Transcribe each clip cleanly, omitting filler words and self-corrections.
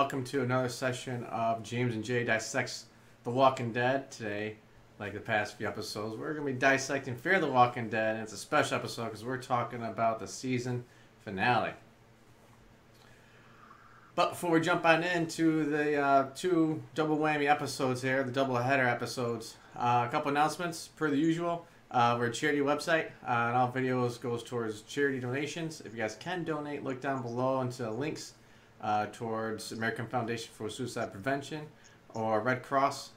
welcome to another session of James and Jay Dissects The Walking Dead. Today, like the past few episodes, we're going to be dissecting Fear the Walking Dead, and it's a special episode because we're talking about the season finale. But before we jump on into the two double whammy episodes here, the double header episodes, a couple announcements per the usual. We're a charity website, and all videos goes towards charity donations. If you guys can donate, look down below into the links towards American Foundation for Suicide Prevention or Red Cross.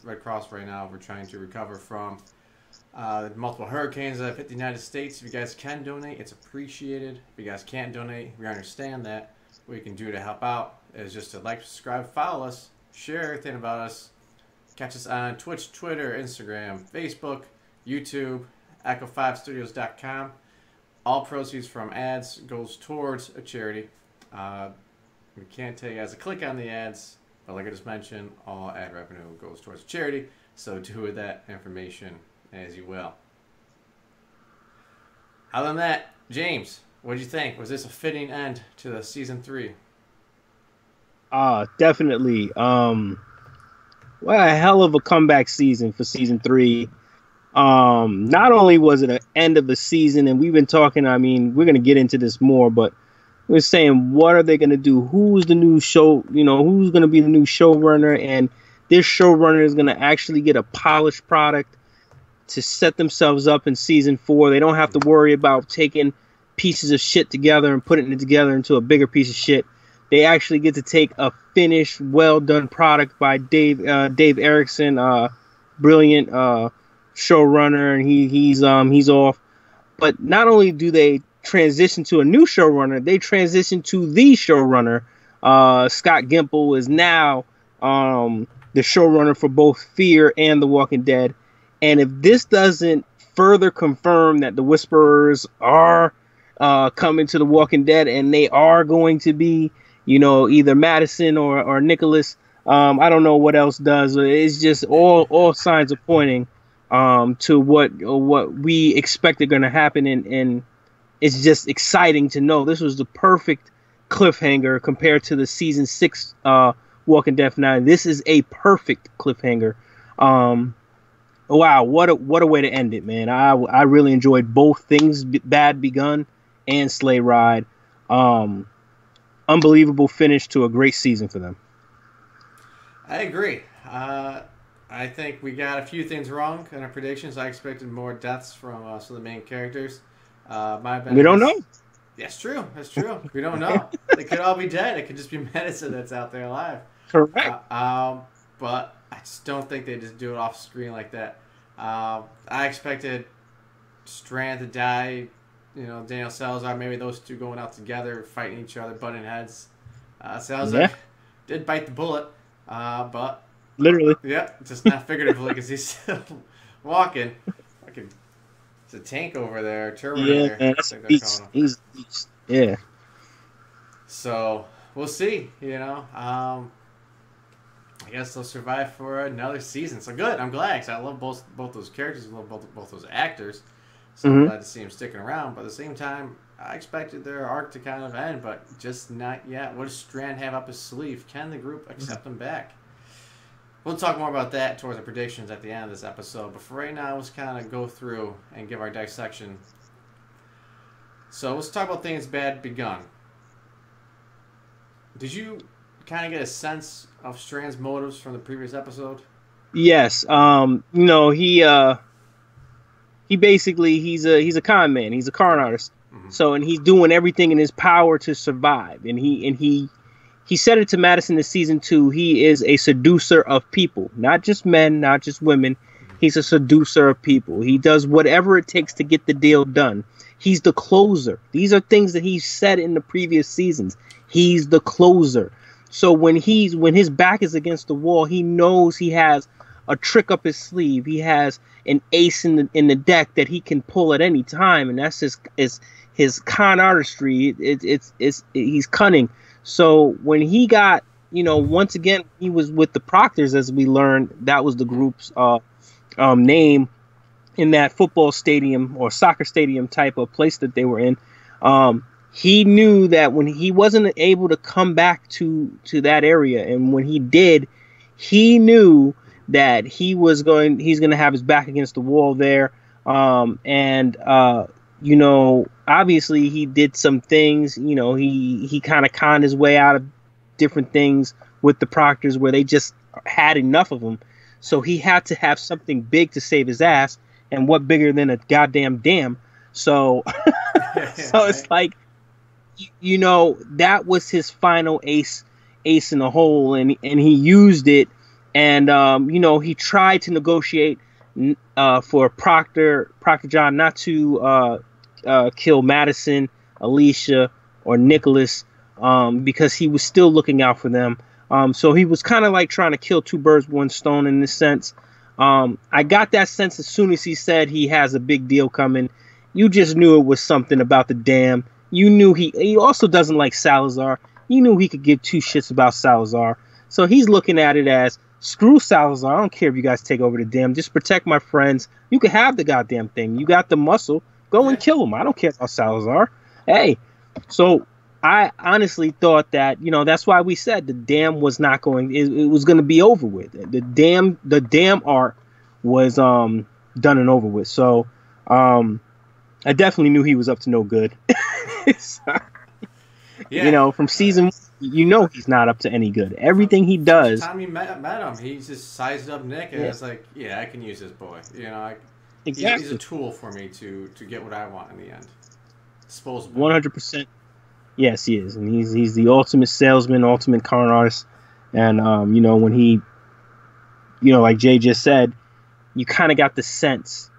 Red Cross right now, we're trying to recover from multiple hurricanes that have hit the United States. If you guys can donate, it's appreciated. If you guys can't donate, we understand that. What you can do to help out is just to like, subscribe, follow us, share everything about us. Catch us on Twitch, Twitter, Instagram, Facebook, YouTube, Echo5Studios.com. All proceeds from ads goes towards a charity. We can't tell you guys to click on the ads, but like I just mentioned, all ad revenue goes towards a charity. So do with that information as you will. Other than that, James, what did you think? Was this a fitting end to the season 3? Definitely. Well, a hell of a comeback season for season 3. Not only was it an end of the season, and we've been talking, I mean, we're going to get into this more, but we're saying, what are they going to do? Who's the new show, who's going to be the new showrunner? And this showrunner is going to actually get a polished product to set themselves up in season 4. They don't have to worry about taking pieces of shit together and putting it together into a bigger piece of shit. They actually get to take a finished, well-done product by Dave Erickson, brilliant showrunner, and he's off. But not only do they transition to a new showrunner, they transition to the showrunner. Scott Gimple is now the showrunner for both Fear and The Walking Dead. And if this doesn't further confirm that the Whisperers are coming to The Walking Dead, and they are going to be, either Madison or Nicholas, I don't know what else does. It's just all signs are pointing to what we expect are going to happen, and it's just exciting to know this was the perfect cliffhanger compared to the season 6 Walking Dead finale. This is a perfect cliffhanger. Wow, what a way to end it, man. I really enjoyed both Things Bad Begun and Sleigh Ride. Unbelievable finish to a great season for them. I agree. I think we got a few things wrong in our predictions. I expected more deaths from some of the main characters. We don't know. That's true. That's true. We don't know. They could all be dead. It could just be medicine that's out there alive. Correct. But I just don't think they just do it off screen like that. I expected Strand to die. Daniel Salazar, maybe those two going out together, fighting each other, butting heads. Salazar did bite the bullet, but literally. Yeah, just not figuratively because he's still walking. It's a tank over there, Terminator. Yeah, that's a beast. He's a beast. Yeah. So we'll see. I guess they'll survive for another season. So good. I'm glad because I love both those characters. I love both those actors. So I'm glad to see them sticking around. But at the same time, I expected their arc to kind of end, but just not yet. What does Strand have up his sleeve? Can the group accept him back? We'll talk more about that towards the predictions at the end of this episode. But for right now, let's kind of go through and give our dissection. So let's talk about Things Bad Begun. Did you kind of get a sense of Strand's motives from the previous episode? Yes. He basically he's a con man. He's a con artist. Mm-hmm. So, and he's doing everything in his power to survive. And he said it to Madison in season 2. He is a seducer of people, not just men, not just women. He's a seducer of people. He does whatever it takes to get the deal done. He's the closer. These are things that he said in the previous seasons. He's the closer. So when his back is against the wall, he knows he has a trick up his sleeve. He has an ace in the deck that he can pull at any time, and that's his con artistry. He's cunning. So when he got, once again, he was with the Proctors, as we learned. That was the group's name in that football stadium or soccer stadium type of place that they were in. he knew that when he wasn't able to come back to that area, and when he did, he knew that he's going to have his back against the wall there. You know, obviously he did some things. You know, he kind of conned his way out of different things with the Proctors where they just had enough of him. So he had to have something big to save his ass, and what bigger than a goddamn dam? So, so it's like, you know, that was his final ace in the hole, and he used it. And you know, he tried to negotiate for Proctor John not to kill Madison, Alicia, or Nicholas, because he was still looking out for them. So he was kind of like trying to kill two birds with one stone in this sense. I got that sense as soon as he said he has a big deal coming. You just knew it was something about the dam. You knew he also doesn't like Salazar. You knew he could give two shits about Salazar. So he's looking at it as, screw Salazar. I don't care if you guys take over the dam. Just protect my friends. You can have the goddamn thing. You got the muscle. Go and kill him. I don't care about Salazar. Hey, so I honestly thought that, you know, that's why we said the dam was not going. It was going to be over with. The dam arc was done and over with. So I definitely knew he was up to no good. So, you know, from season, you know, he's not up to any good. Everything he does. Time he met him, he just sized up Nick and it's like, yeah, I can use this boy. You know, exactly. He's a tool for me to get what I want in the end. Disposable. 100%. Yes, he is, and he's the ultimate salesman, ultimate con artist. And you know, when he, you know, like Jay just said, you kind of got the sense,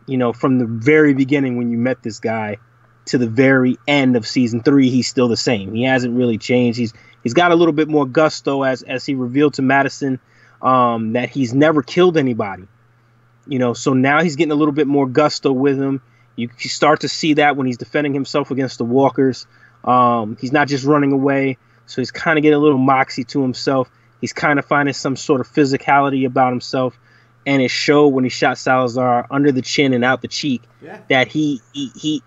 you know, from the very beginning when you met this guy to the very end of season 3, he's still the same. He hasn't really changed. He's got a little bit more gusto as he revealed to Madison that he's never killed anybody. You know, so now he's getting a little bit more gusto with him. You start to see that when he's defending himself against the walkers. He's not just running away, so he's kind of getting a little moxie to himself. He's kind of finding some sort of physicality about himself, and it showed when he shot Salazar under the chin and out the cheek that he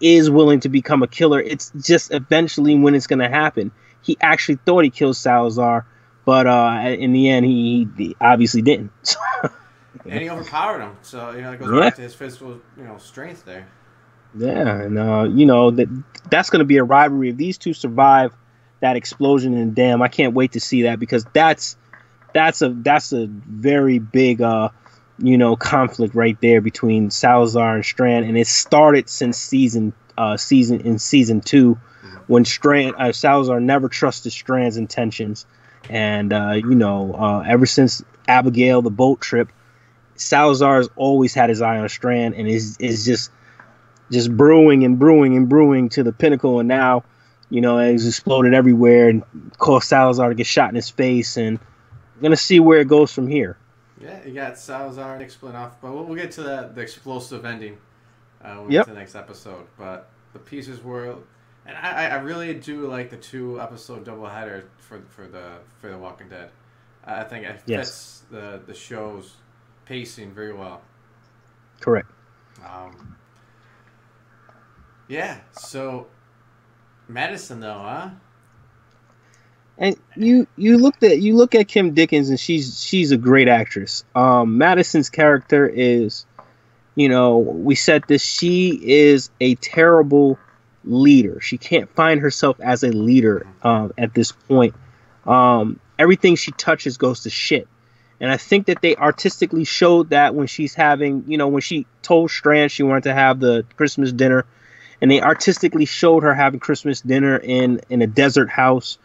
is willing to become a killer. It's just eventually when it's going to happen. He actually thought he killed Salazar, but in the end, he obviously didn't. And he overpowered him, so you know it goes back to his physical, you know, strength there. Yeah, and you know that's going to be a rivalry. If these two survive that explosion in the dam, I can't wait to see that, because that's a very big you know, conflict right there between Salazar and Strand, and it started since season 2 when Salazar never trusted Strand's intentions, and you know, ever since Abigail, the boat trip, Salazar has always had his eye on Strand, and is just brewing and brewing and brewing to the pinnacle. And now, you know, it's exploded everywhere and caused Salazar to get shot in his face. And we're going to see where it goes from here. Yeah, you got Salazar and Nick split off. But we'll get to the explosive ending when we get to the next episode. But the pieces were... And I really do like the 2-episode doubleheader for the Walking Dead. I think it fits the show's pacing very well. Correct. Yeah, so Madison though, huh? And you look at Kim Dickens, and she's a great actress. Madison's character is, you know, we said this, she is a terrible leader. She can't find herself as a leader at this point. Everything she touches goes to shit. And I think that they artistically showed that when she's having, you know, when she told Strand she wanted to have the Christmas dinner, and they artistically showed her having Christmas dinner in a desert house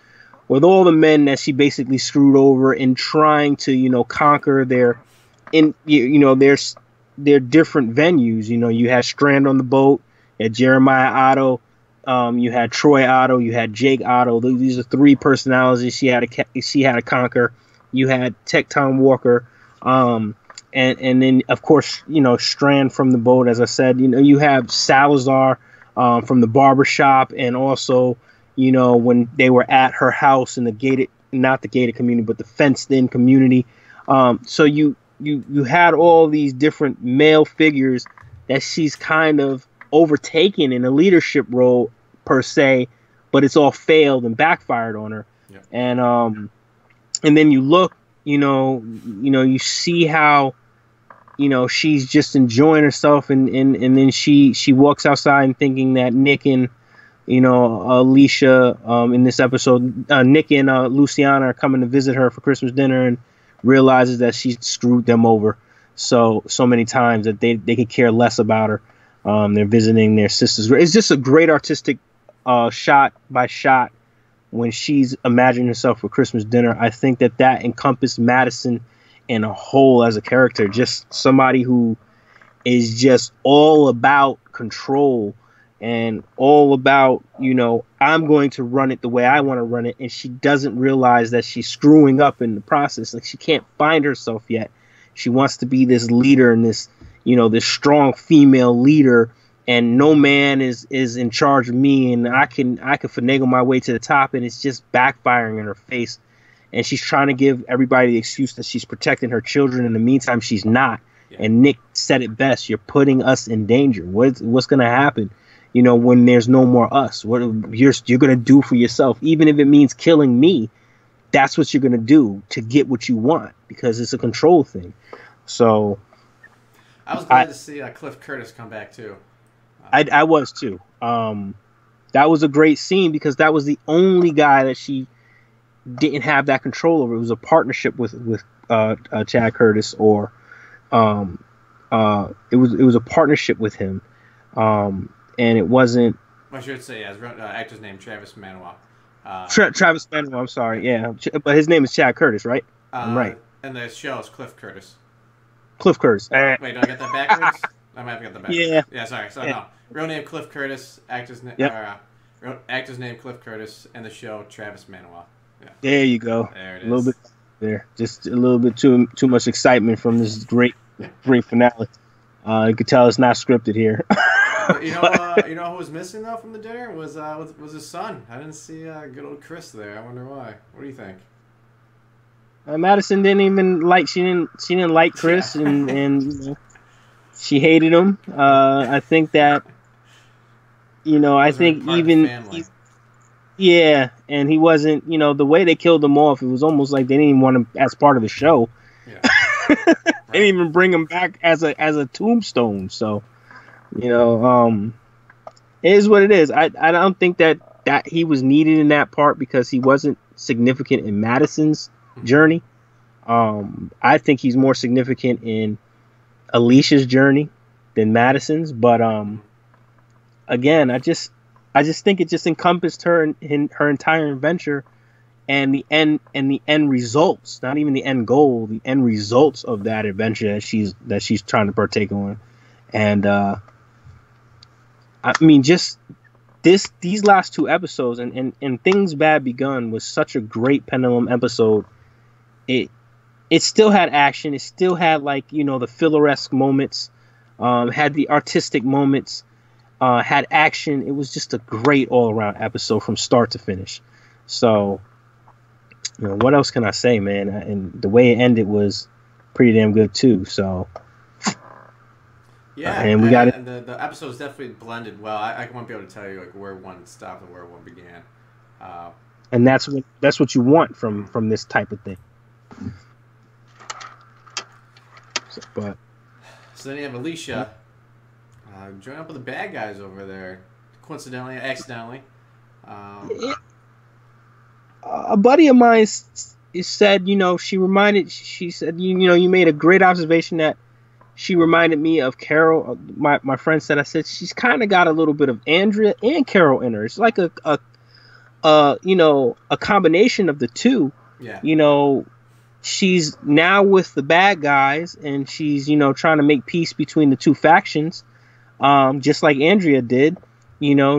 with all the men that she basically screwed over in trying to, you know, conquer their different venues. You know, you had Strand on the boat, you had Jeremiah Otto, you had Troy Otto, you had Jake Otto. These are 3 personalities she had to conquer. You had Tecton Walker, and then of course, you know, Strand from the boat. As I said, you know, you have Salazar from the barbershop, and also, you know, when they were at her house in the not the gated community, but the fenced-in community. So you had all these different male figures that she's kind of overtaken in a leadership role per se, but it's all failed and backfired on her. Yep. And then you look, you see how, she's just enjoying herself, and then she walks outside and thinking that Nick and Alicia in this episode, Nick and Luciana are coming to visit her for Christmas dinner, and realizes that she screwed them over so many times that they could care less about her. They're visiting their sisters. It's just a great artistic shot by shot when she's imagining herself for Christmas dinner. I think that encompassed Madison in a whole as a character, just somebody who is just all about control and all about, I'm going to run it the way I want to run it. And she doesn't realize that she's screwing up in the process. Like, she can't find herself yet. She wants to be this leader and this, this strong female leader, and no man is in charge of me, and I can finagle my way to the top, and it's just backfiring in her face. And she's trying to give everybody the excuse that she's protecting her children. In the meantime, she's not. Yeah. And Nick said it best: "You're putting us in danger. What's going to happen? When there's no more us, what you're going to do for yourself, even if it means killing me. That's what you're going to do to get what you want, because it's a control thing." So I was glad to see Cliff Curtis come back too. I was too. That was a great scene, because that was the only guy that she didn't have that control over. It was a partnership with Chad Curtis, or it was a partnership with him, and it wasn't. I should say, as actor's name Travis Manoa. Travis Manoa. I'm sorry, yeah, but his name is Chad Curtis, right? I'm right. And the show is Cliff Curtis. Cliff Curtis. Wait, do I get that backwards? I might have got that backwards. Yeah. Yeah, sorry. So no, real name Cliff Curtis, actor's name. Yep. Actor's name Cliff Curtis, and the show Travis Manoa. Yeah. There you go. There it is. A little bit there. Just a little bit too much excitement from this great finale. You could tell it's not scripted here. You know who was missing though from the dinner was his son. I didn't see good old Chris there. I wonder why. What do you think? Madison didn't even like. She didn't like Chris, and she hated him. I think that. I think even. Yeah, and he wasn't. The way they killed him off, it was almost like they didn't even want him as part of the show. Yeah. They didn't even bring him back as a tombstone. So, it is what it is. I don't think that he was needed in that part, because he wasn't significant in Madison's journey. I think he's more significant in Alicia's journey than Madison's. But again, I just think it just encompassed her in her entire adventure, and the end results, not even the end goal, the end results of that adventure that she's trying to partake on. And I mean, just these last two episodes, and Things Bad Begun was such a great pendulum episode. It still had action. It still had the filler-esque moments, had the artistic moments, had action. It was just a great all-around episode from start to finish. So, what else can I say, man? And the way it ended was pretty damn good too. So, yeah, and we got it. And the episodes definitely blended well. I won't be able to tell you where one stopped and where one began. And that's what you want from this type of thing. So then you have Alicia join up with the bad guys over there, coincidentally, accidentally. A buddy of mine said, she said, you made a great observation that she reminded me of Carol. My friend said, I said, she's kind of got a little bit of Andrea and Carol in her. It's like a combination of the two. Yeah. She's now with the bad guys, and she's, trying to make peace between the two factions, just like Andrea did.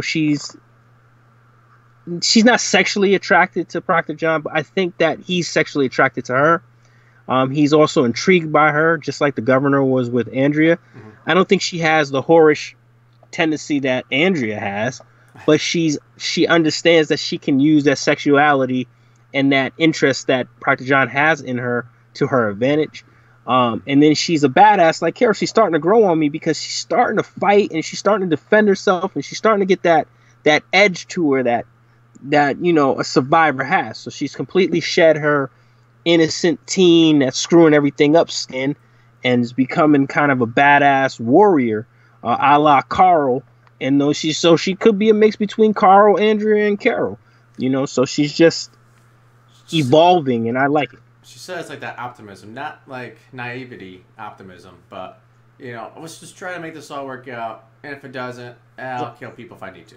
She's not sexually attracted to Proctor John, but I think that he's sexually attracted to her. He's also intrigued by her, just like the governor was with Andrea. Mm-hmm. I don't think she has the whorish tendency that Andrea has, but she understands that she can use that sexuality and that interest that Proctor John has in her to her advantage. And then she's a badass like Carol. She's starting to grow on me, because she's starting to fight, and she's starting to defend herself, and she's starting to get that edge to her that you know a survivor has. So she's completely shed her innocent teen that's screwing everything up skin and is becoming kind of a badass warrior, a la Carl. And though she could be a mix between Carl, Andrea, and Carol. You know, so she's just evolving, and I like it. She says like that optimism, not like naivety optimism, but you know, let's just try to make this all work out. And if it doesn't, I'll kill people if I need to.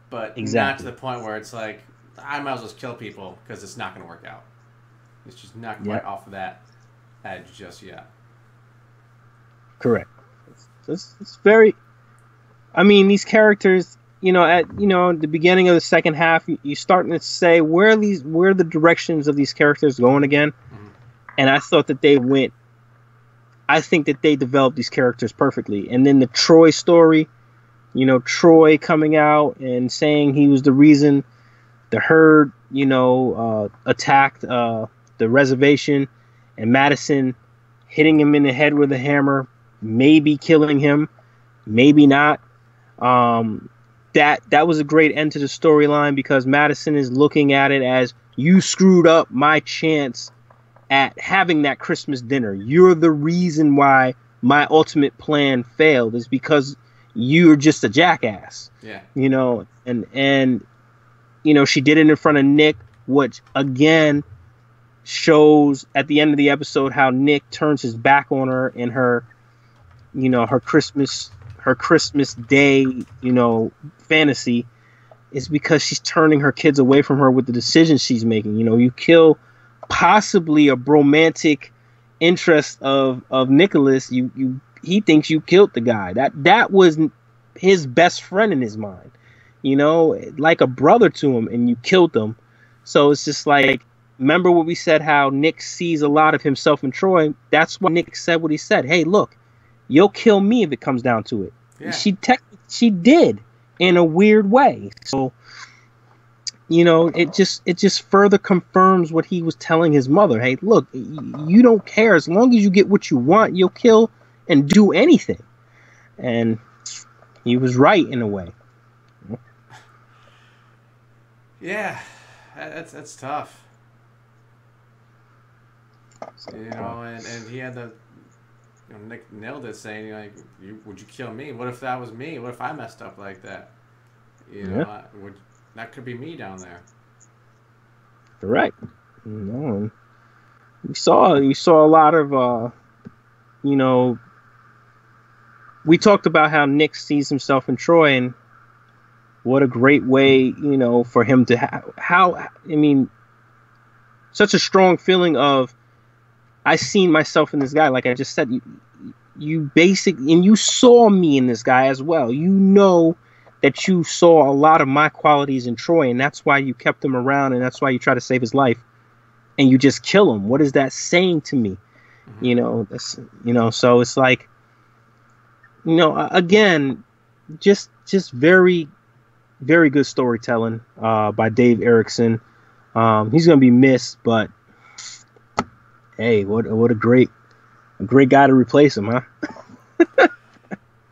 But not to the point where it's like I might as well just kill people because it's not going to work out. It's just not quite off of that edge just yet. Correct. It's very. I mean, these characters, you know, at the beginning of the second half, you're starting to say where are the directions of these characters going again? Mm-hmm. And I thought that I think that they developed these characters perfectly. And then the Troy story, you know, Troy coming out and saying he was the reason the herd, you know, attacked the reservation, and Madison hitting him in the head with a hammer, maybe killing him, maybe not. That was a great end to the storyline because Madison is looking at it as you screwed up my chance at having that Christmas dinner. You're the reason why my ultimate plan failed is because you're just a jackass. Yeah. You know, and you know, she did it in front of Nick, which again shows at the end of the episode how Nick turns his back on her in her, you know, her Christmas Day, you know, fantasy is because she's turning her kids away from her with the decisions she's making. You know, you kill possibly a romantic interest of Nicholas. He thinks you killed the guy. That was his best friend in his mind, you know, like a brother to him, and you killed them. So it's just like, remember what we said, how Nick sees a lot of himself in Troy. That's why Nick said what he said. Hey, look, you'll kill me if it comes down to it. Yeah. She did in a weird way. So, you know, it just further confirms what he was telling his mother. Hey, look, you don't care. As long as you get what you want, you'll kill and do anything. And he was right in a way. Yeah, that's tough. You know, and he had the. You know, Nick nailed it, saying, like, would you kill me? What if that was me? What if I messed up like that? You know, that could be me down there. Correct. You know, we saw a lot of, you know, we talked about how Nick sees himself in Troy, and what a great way, you know, for him to such a strong feeling of, I seen myself in this guy. Like I just said, you basically, and you saw me in this guy as well. You know that you saw a lot of my qualities in Troy, and that's why you kept him around, and that's why you try to save his life, and you just kill him. What is that saying to me? Mm-hmm. You know, so it's like, you know, again, just very, very good storytelling by Dave Erickson. He's gonna be missed, but hey, what a great guy to replace him, huh?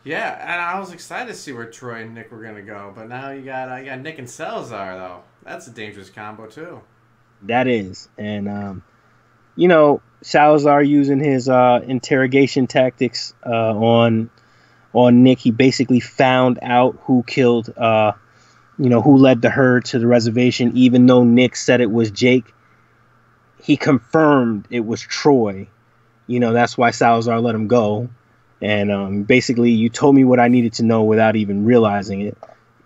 Yeah, and I was excited to see where Troy and Nick were gonna go, but now you got Nick and Salazar though. That's a dangerous combo too. That is, and you know, Salazar using his interrogation tactics on Nick. He basically found out who killed, you know, who led the herd to the reservation, even though Nick said it was Jake. He confirmed it was Troy. You know, that's why Salazar let him go. And basically, you told me what I needed to know without even realizing it.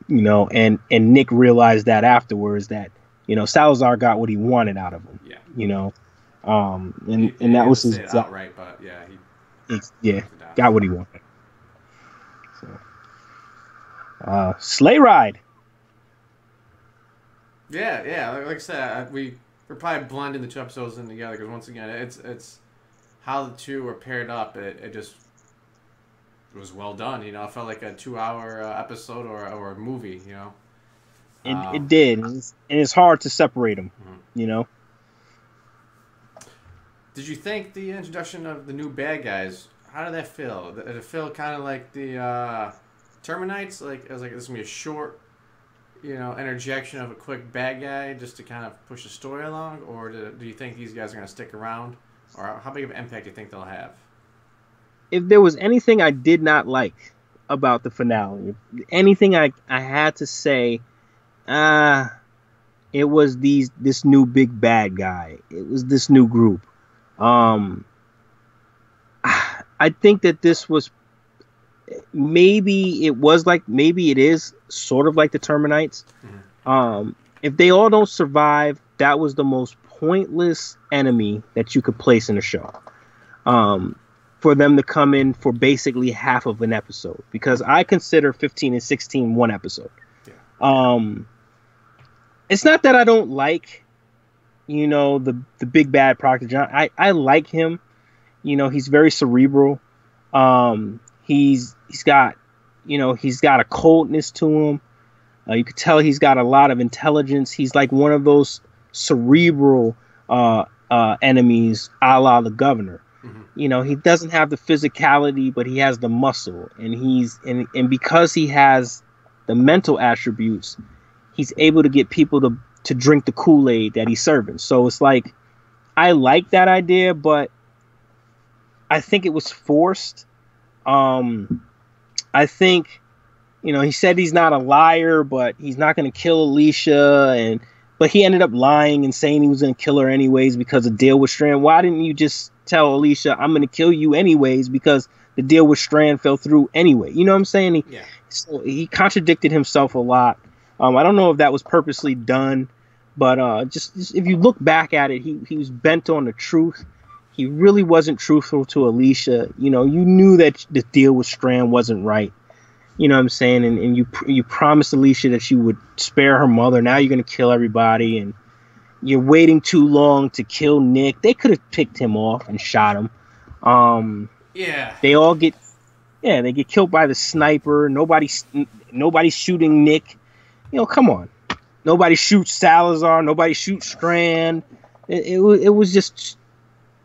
You know, and Nick realized that afterwards that, you know, Salazar got what he wanted out of him. Yeah. You know, and that was his outright, but yeah, got what he wanted. So, sleigh ride. Yeah. Like I said, we're probably blending the two episodes in together because once again, it's how the two were paired up. It just was well done. You know, it felt like a 2-hour episode or a movie. You know, it did, and it's hard to separate them. Mm-hmm. You know. Did you think the introduction of the new bad guys? How did that feel? Did it feel kind of like the Terminites? Like it was like this is gonna be a short interjection of a quick bad guy just to kind of push the story along, or do you think these guys are going to stick around, or how big of an impact do you think they'll have? If there was anything I did not like about the finale, anything I had to say, it was this new big bad guy. It was this new group. I think that this was maybe it is sort of like the Terminites. Mm-hmm. If they all don't survive, that was the most pointless enemy that you could place in a show. For them to come in for basically half of an episode, because I consider 15 and 16 one episode. Yeah. It's not that I don't like, the big bad Proctor John. I like him. He's very cerebral. He's got a coldness to him. You could tell he's got a lot of intelligence. He's like one of those cerebral enemies, a la the Governor. Mm-hmm. He doesn't have the physicality, but he has the muscle, and because he has the mental attributes, he's able to get people to drink the Kool-Aid that he's serving. So it's like, I like that idea, but I think it was forced. I think, he said he's not a liar, but he's not going to kill Alicia, but he ended up lying and saying he was going to kill her anyways because of deal with Strand. Why didn't you just tell Alicia, I'm going to kill you anyways because the deal with Strand fell through anyway? You know what I'm saying? So he contradicted himself a lot. I don't know if that was purposely done, but just if you look back at it, he was bent on the truth. He really wasn't truthful to Alicia. You knew that the deal with Strand wasn't right. You know what I'm saying? And you promised Alicia that you would spare her mother. Now you're going to kill everybody, and you're waiting too long to kill Nick. They could have picked him off and shot him. They all get killed by the sniper. Nobody's shooting Nick. Come on. Nobody shoots Salazar. Nobody shoots Strand. It was just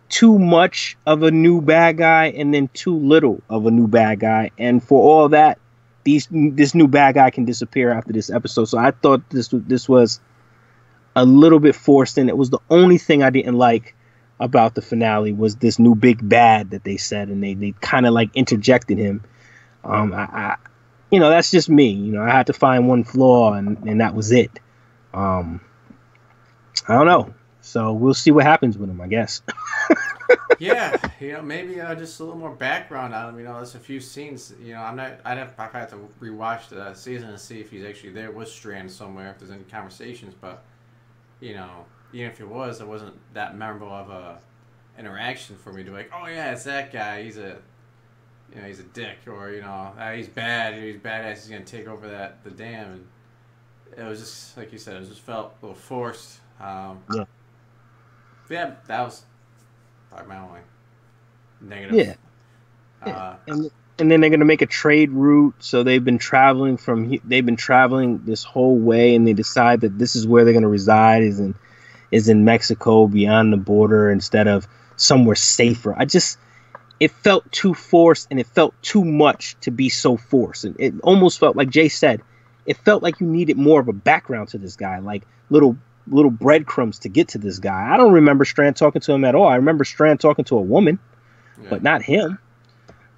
too much of a new bad guy and then too little of a new bad guy. And for all that, this new bad guy can disappear after this episode. So I thought this was a little bit forced, and it was the only thing I didn't like about the finale was this new big bad that they said, and they kind of like interjected him. That's just me. I had to find one flaw, and that was it. I don't know. So we'll see what happens with him, I guess. Yeah, maybe just a little more background on him. There's a few scenes. I'd have to rewatch the season and see if he's actually there with Strand somewhere, if there's any conversations. But even if it wasn't that memorable of a interaction for me to be like, oh yeah, it's that guy. He's a dick, or he's bad. He's badass. He's gonna take over the dam. And it was just like you said. It just felt a little forced. Yeah, that was probably my only negative. Yeah. And then they're gonna make a trade route. So they've been traveling this whole way, and they decide that this is where they're gonna reside is in Mexico, beyond the border, instead of somewhere safer. It felt too forced, and it felt too much to be so forced. And it almost felt like Jay said, it felt like you needed more of a background to this guy, like little breadcrumbs to get to this guy. I don't remember Strand talking to him at all. I remember Strand talking to a woman, but not him.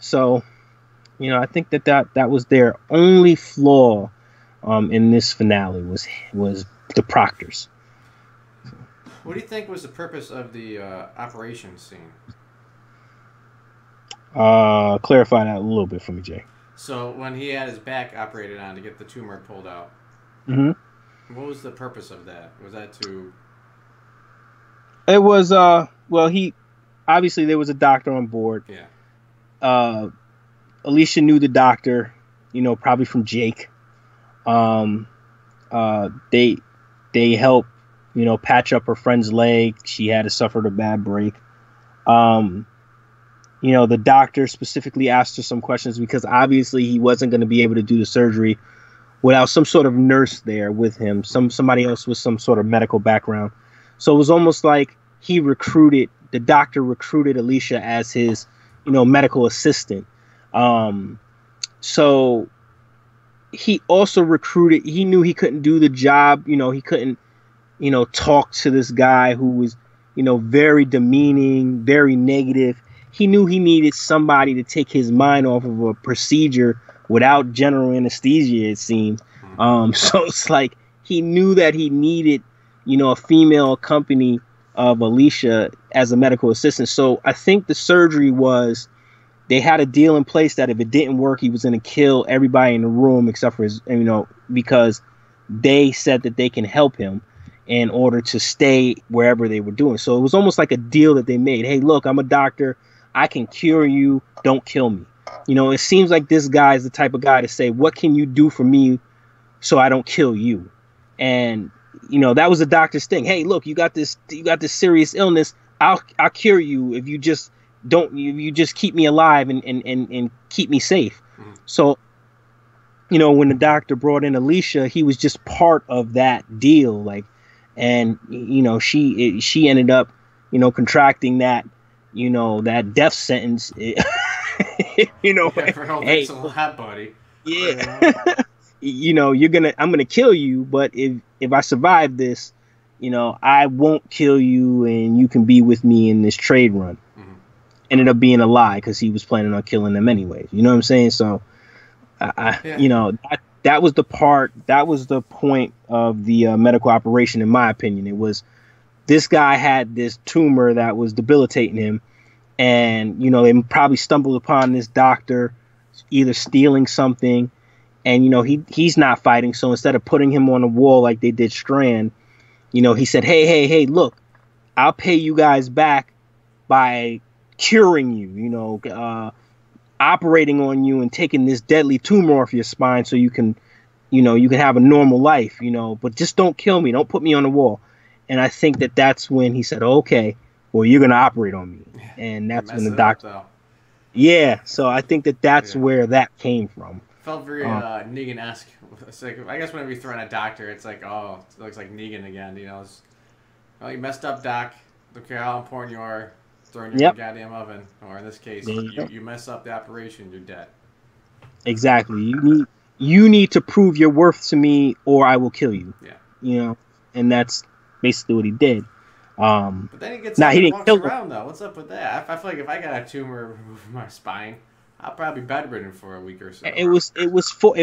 So, I think that was their only flaw in this finale was the Proctors. What do you think was the purpose of the operation scene? Clarify that a little bit for me, Jay. So when he had his back operated on to get the tumor pulled out, what was the purpose of that? Was that to... It was, he... Obviously, there was a doctor on board. Yeah. Alicia knew the doctor, probably from Jake. They helped, patch up her friend's leg. She had suffered a bad break. The doctor specifically asked her some questions because obviously he wasn't going to be able to do the surgery without some sort of nurse there with him, somebody else with some sort of medical background. So it was almost like the doctor recruited Alicia as his, medical assistant. So he also recruited. He knew he couldn't do the job. He couldn't, talk to this guy who was, very demeaning, very negative. He knew he needed somebody to take his mind off of a procedure without general anesthesia, it seemed. So it's like he knew that he needed, a female company of Alicia as a medical assistant. So I think the surgery was, they had a deal in place that if it didn't work, he was going to kill everybody in the room except for his, because they said that they can help him in order to stay wherever they were doing. So it was almost like a deal that they made. Hey, look, I'm a doctor. I can cure you. Don't kill me. It seems like this guy is the type of guy to say, what can you do for me so I don't kill you? And, that was the doctor's thing. Hey, look, you got this serious illness. I'll cure you if you just keep me alive and keep me safe. So, when the doctor brought in Alicia, he was just part of that deal. And she ended up, contracting that, that death sentence. Yeah, for help, hey, a lot, buddy. Yeah. I'm gonna kill you, but if I survive this, I won't kill you, and you can be with me in this trade run. Ended up being a lie because he was planning on killing them anyways. You know what I'm saying? So, that was the part. That was the point of the medical operation, in my opinion. It was, this guy had this tumor that was debilitating him, and they probably stumbled upon this doctor either stealing something, and he's not fighting. So instead of putting him on the wall like they did Strand, he said, hey, look, I'll pay you guys back by curing you, operating on you and taking this deadly tumor off your spine so you can have a normal life, but just don't kill me. Don't put me on the wall. And I think that that's when he said, okay, well, you're going to operate on me. And that's when the doctor. Yeah. So I think that that's where that came from. Felt very Negan-esque. It's like, I guess whenever you throw in a doctor, it's like, oh, it looks like Negan again. Well, you messed up, Doc. Don't care how important you are. Throwing your goddamn oven, or in this case, you mess up the operation, you're dead. Exactly. You need to prove your worth to me, or I will kill you. Yeah. And that's basically what he did. But then he gets he walks around though. What's up with that? I feel like if I got a tumor removed from my spine, I'll probably be bedridden for a week or so. It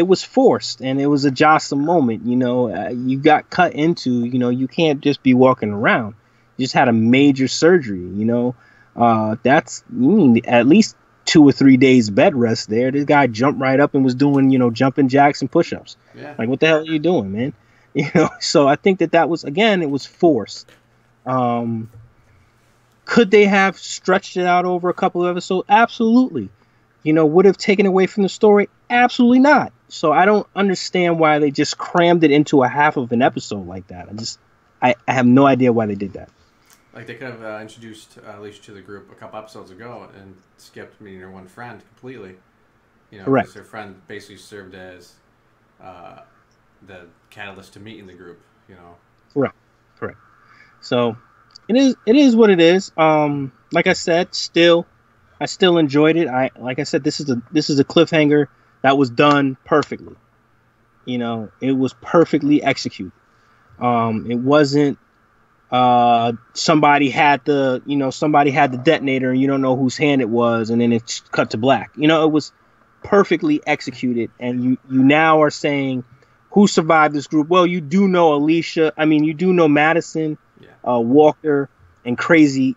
was forced, and it was a jostling moment. You got cut into. You can't just be walking around. You just had a major surgery. That's, you need at least 2 or 3 days bed rest there. This guy jumped right up and was doing, jumping jacks and push-ups. Yeah. Like, what the hell are you doing, man? So I think that was, again, it was forced. Could they have stretched it out over a couple of episodes? Absolutely. Would have taken away from the story? Absolutely not. So I don't understand why they just crammed it into a half of an episode like that. I have no idea why they did that. Like, they could have introduced Alicia to the group a couple episodes ago and skipped meeting her one friend completely. Correct. Because her friend basically served as the catalyst to meeting the group. Correct. So it is what it is. Like I said, I still enjoyed it. Like I said, this is a cliffhanger that was done perfectly. It was perfectly executed. It wasn't. Somebody had the detonator and you don't know whose hand it was, and then it's cut to black. It was perfectly executed, and you now are saying who survived this group. Well, you do know Alicia. I mean, you do know Madison, Walker, and Crazy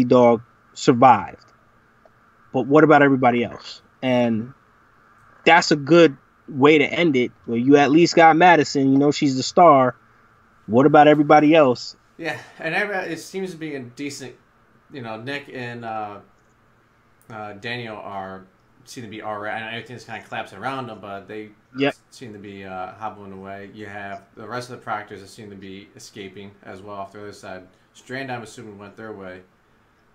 Dog survived. But what about everybody else? And that's a good way to end it. Well, you at least got Madison. She's the star. What about everybody else? Yeah, and it seems to be a decent, Nick and Daniel seem to be all right. And everything's kind of collapsing around them, but they seem to be hobbling away. You have the rest of the proctors that seem to be escaping as well off the other side. Strand, I'm assuming, went their way.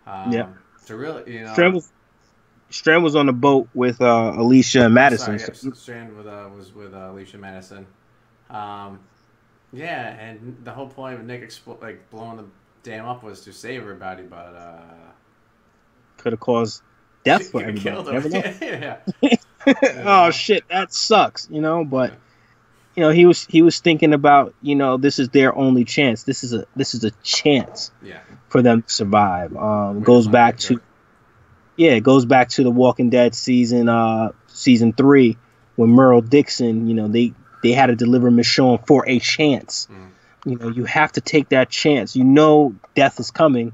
To really, Strand was on the boat with Alicia and Madison. Strand was with Alicia Madison. Yeah, and the whole point of Nick blowing the dam up was to save everybody, but could have caused death for Even everybody. killed Never know. him. Oh shit, that sucks. But he was thinking about, this is their only chance. This is a chance for them to survive. It goes back to the Walking Dead season 3 when Merle Dixon, they had to deliver Michonne for a chance. You have to take that chance. Death is coming,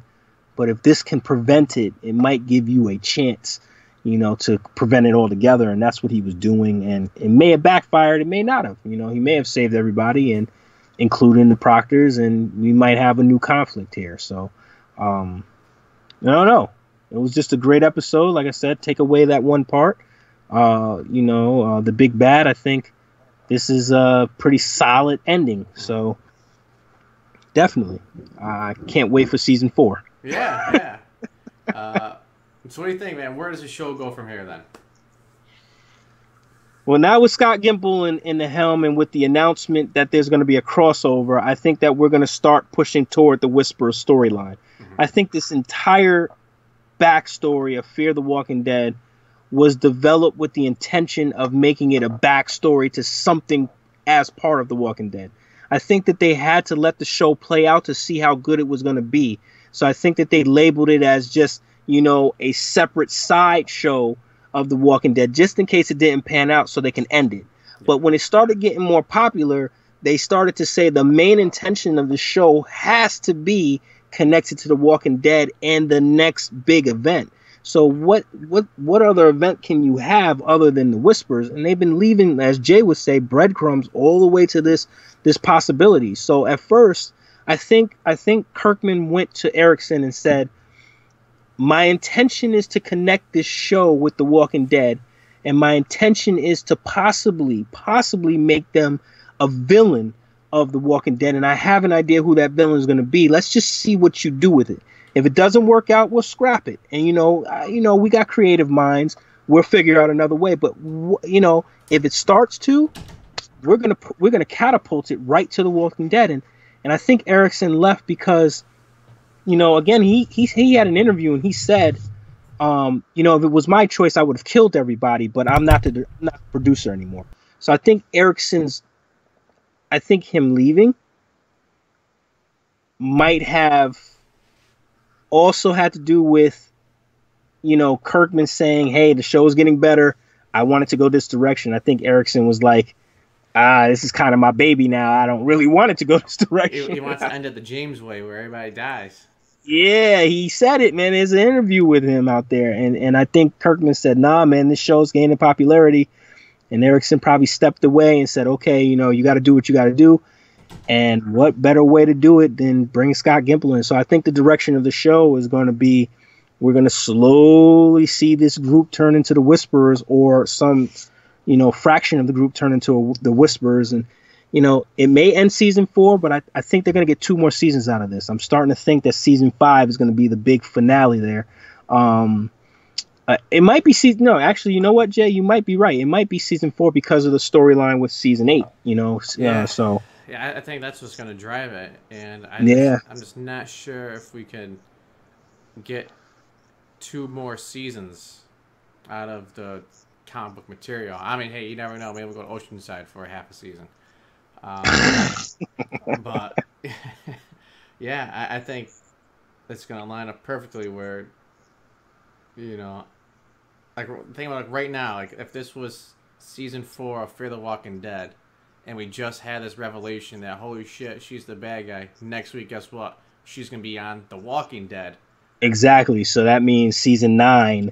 but if this can prevent it, it might give you a chance, to prevent it altogether. And that's what he was doing. And it may have backfired. It may not have. He may have saved everybody, and including the Proctors, and we might have a new conflict here. So, I don't know. It was just a great episode. Like I said, take away that one part. The big bad. I think this is a pretty solid ending. So, definitely, I can't wait for season 4. Yeah. So what do you think, man? Where does the show go from here, then? Well, now with Scott Gimple in the helm, and with the announcement that there's going to be a crossover, I think that we're going to start pushing toward the Whisperer storyline. I think this entire backstory of Fear the Walking Dead was developed with the intention of making it a backstory to something as part of The Walking Dead. I think that they had to let the show play out to see how good it was going to be. So I think that they labeled it as just, a separate side show of The Walking Dead, just in case it didn't pan out so they can end it. But when it started getting more popular, they started to say the main intention of the show has to be connected to The Walking Dead and the next big event. So what other event can you have other than the Whispers? And they've been leaving, as Jay would say, breadcrumbs all the way to this possibility. So at first, I think Kirkman went to Erickson and said, my intention is to connect this show with The Walking Dead, and my intention is to possibly make them a villain of The Walking Dead, and I have an idea who that villain is going to be. Let's just see what you do with it. If it doesn't work out, we'll scrap it. And we got creative minds. We'll figure out another way. But if it starts to, we're gonna catapult it right to The Walking Dead. And I think Erickson left because, again, he had an interview and he said, if it was my choice, I would have killed everybody, but I'm not the producer anymore. So I think him leaving might have also had to do with, Kirkman saying, hey, the show's getting better. I want it to go this direction. I think Erickson was like, this is kind of my baby now. I don't really want it to go this direction. He wants to end it the James way, where everybody dies. Yeah, he said it, man. There's an interview with him out there. And I think Kirkman said, nah, man, this show's gaining popularity. And Erickson probably stepped away and said, okay, you got to do what you got to do. And what better way to do it than bring Scott Gimple in? So I think the direction of the show is going to be, we're going to slowly see this group turn into the Whisperers, or some, fraction of the group turn into the Whisperers. And, it may end season 4, but I think they're going to get 2 more seasons out of this. I'm starting to think that season 5 is going to be the big finale there. It might be season. No, actually, you know what, Jay? You might be right. It might be season 4 because of the storyline with season 8. So. Yeah, I think that's what's going to drive it, and I'm just not sure if we can get 2 more seasons out of the comic book material. I mean, hey, you never know. Maybe we'll go to Oceanside for half a season. But yeah, I think it's going to line up perfectly where, like, think about it right now. Like, if this was season 4 of Fear the Walking Dead, and we just had this revelation that, holy shit, she's the bad guy. Next week, guess what? She's going to be on The Walking Dead. Exactly. So that means season 9,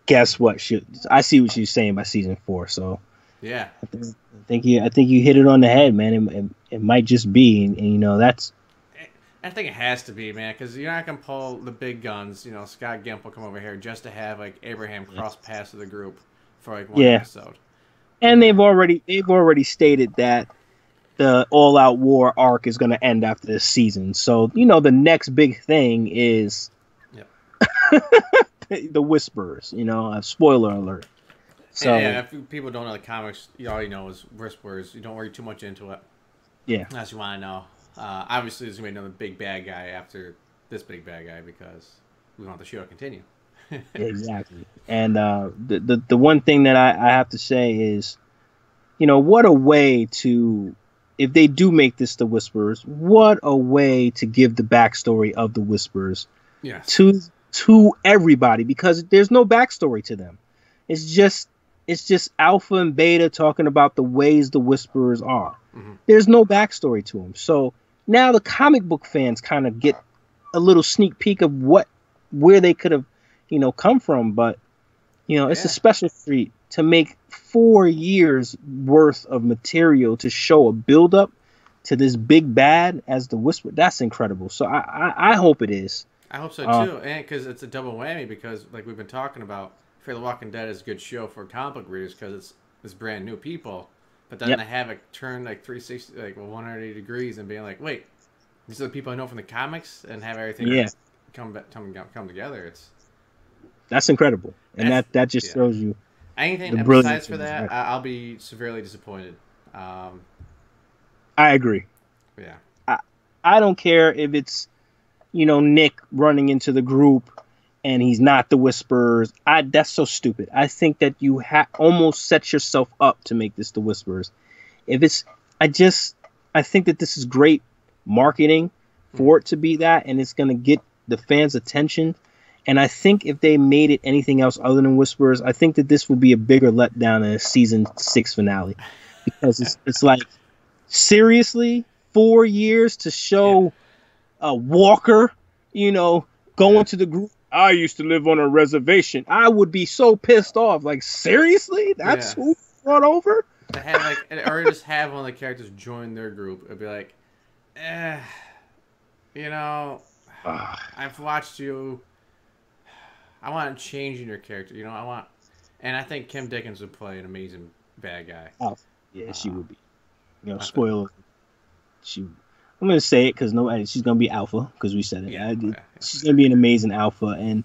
guess what? I see what you're saying by season 4. So yeah, I think you hit it on the head, man. It might just be, and that's. I think it has to be, man, because you're not going to pull the big guns, Scott Gimple come over here just to have, like, Abraham cross paths of the group for, like, one episode. And they've already stated that the all-out war arc is going to end after this season. So, the next big thing is the Whisperers, spoiler alert. So, and if people don't know the comics, all you know is Whisperers. You don't worry too much into it. Yeah. Unless you want to know. Obviously, there's going to be another big bad guy after this big bad guy because we want the show to continue. Exactly. And the one thing that I have to say is, what a way to, if they do make this the Whisperers, what a way to give the backstory of the Whisperers Yes. to everybody, because there's no backstory to them. It's just Alpha and Beta talking about the ways the Whisperers are. Mm-hmm. There's no backstory to them. So now the comic book fans kind of get a little sneak peek of where they could have, come from. But it's a special treat to make 4 years worth of material to show a build up to this big bad as the Whisper. That's incredible. So I hope it is. I hope so too, and because it's a double whammy. Because like we've been talking about, Fear the Walking Dead is a good show for comic book readers because it's brand new people. But then they have it turn like 360, like 180 degrees, and being like, wait, these are the people I know from the comics, and have everything come together. That's incredible, and that just shows you anything the besides for brilliance. that. I'll be severely disappointed. I agree. Yeah, I don't care if it's Nick running into the group and he's not the Whisperers. That's so stupid. I think that you almost set yourself up to make this the Whisperers. I think that this is great marketing for it to be that, and it's going to get the fans' attention. And I think if they made it anything else other than Whisperers, I think that this would be a bigger letdown than a season 6 finale, because it's like, seriously, 4 years to show a Walker, going to the group. I used to live on a reservation. I would be so pissed off. Like, seriously? That's who brought over? To have or just have one of the characters join their group. It'd be like, I've watched you. I want to change in your character. And I think Kim Dickens would play an amazing bad guy. Oh, yeah, she would be. Spoiler. I'm going to say it because she's going to be Alpha, because we said it. She's going to be an amazing Alpha. And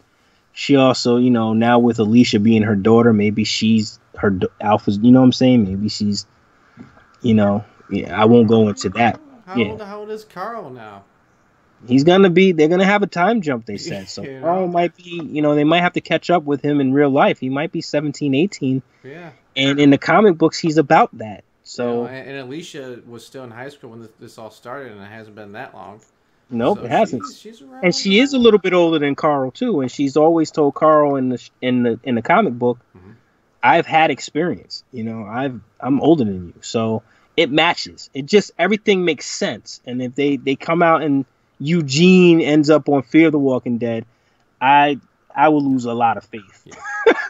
she also, now with Alicia being her daughter, maybe she's her Alpha's, you know what I'm saying? Maybe she's, I won't go into that. How old is Carl now? They're going to have a time jump, they said. So Carl might be, they might have to catch up with him in real life. He might be 17, 18. Yeah. And in the comic books, he's about that. So and Alicia was still in high school when this all started, and it hasn't been that long. Nope, so it hasn't. She's around, and she is a little bit older than Carl too, and she's always told Carl in the comic book, I've had experience. I'm older than you, so it matches. It just, everything makes sense. And if they come out and Eugene ends up on Fear the Walking Dead, I will lose a lot of faith. Yeah.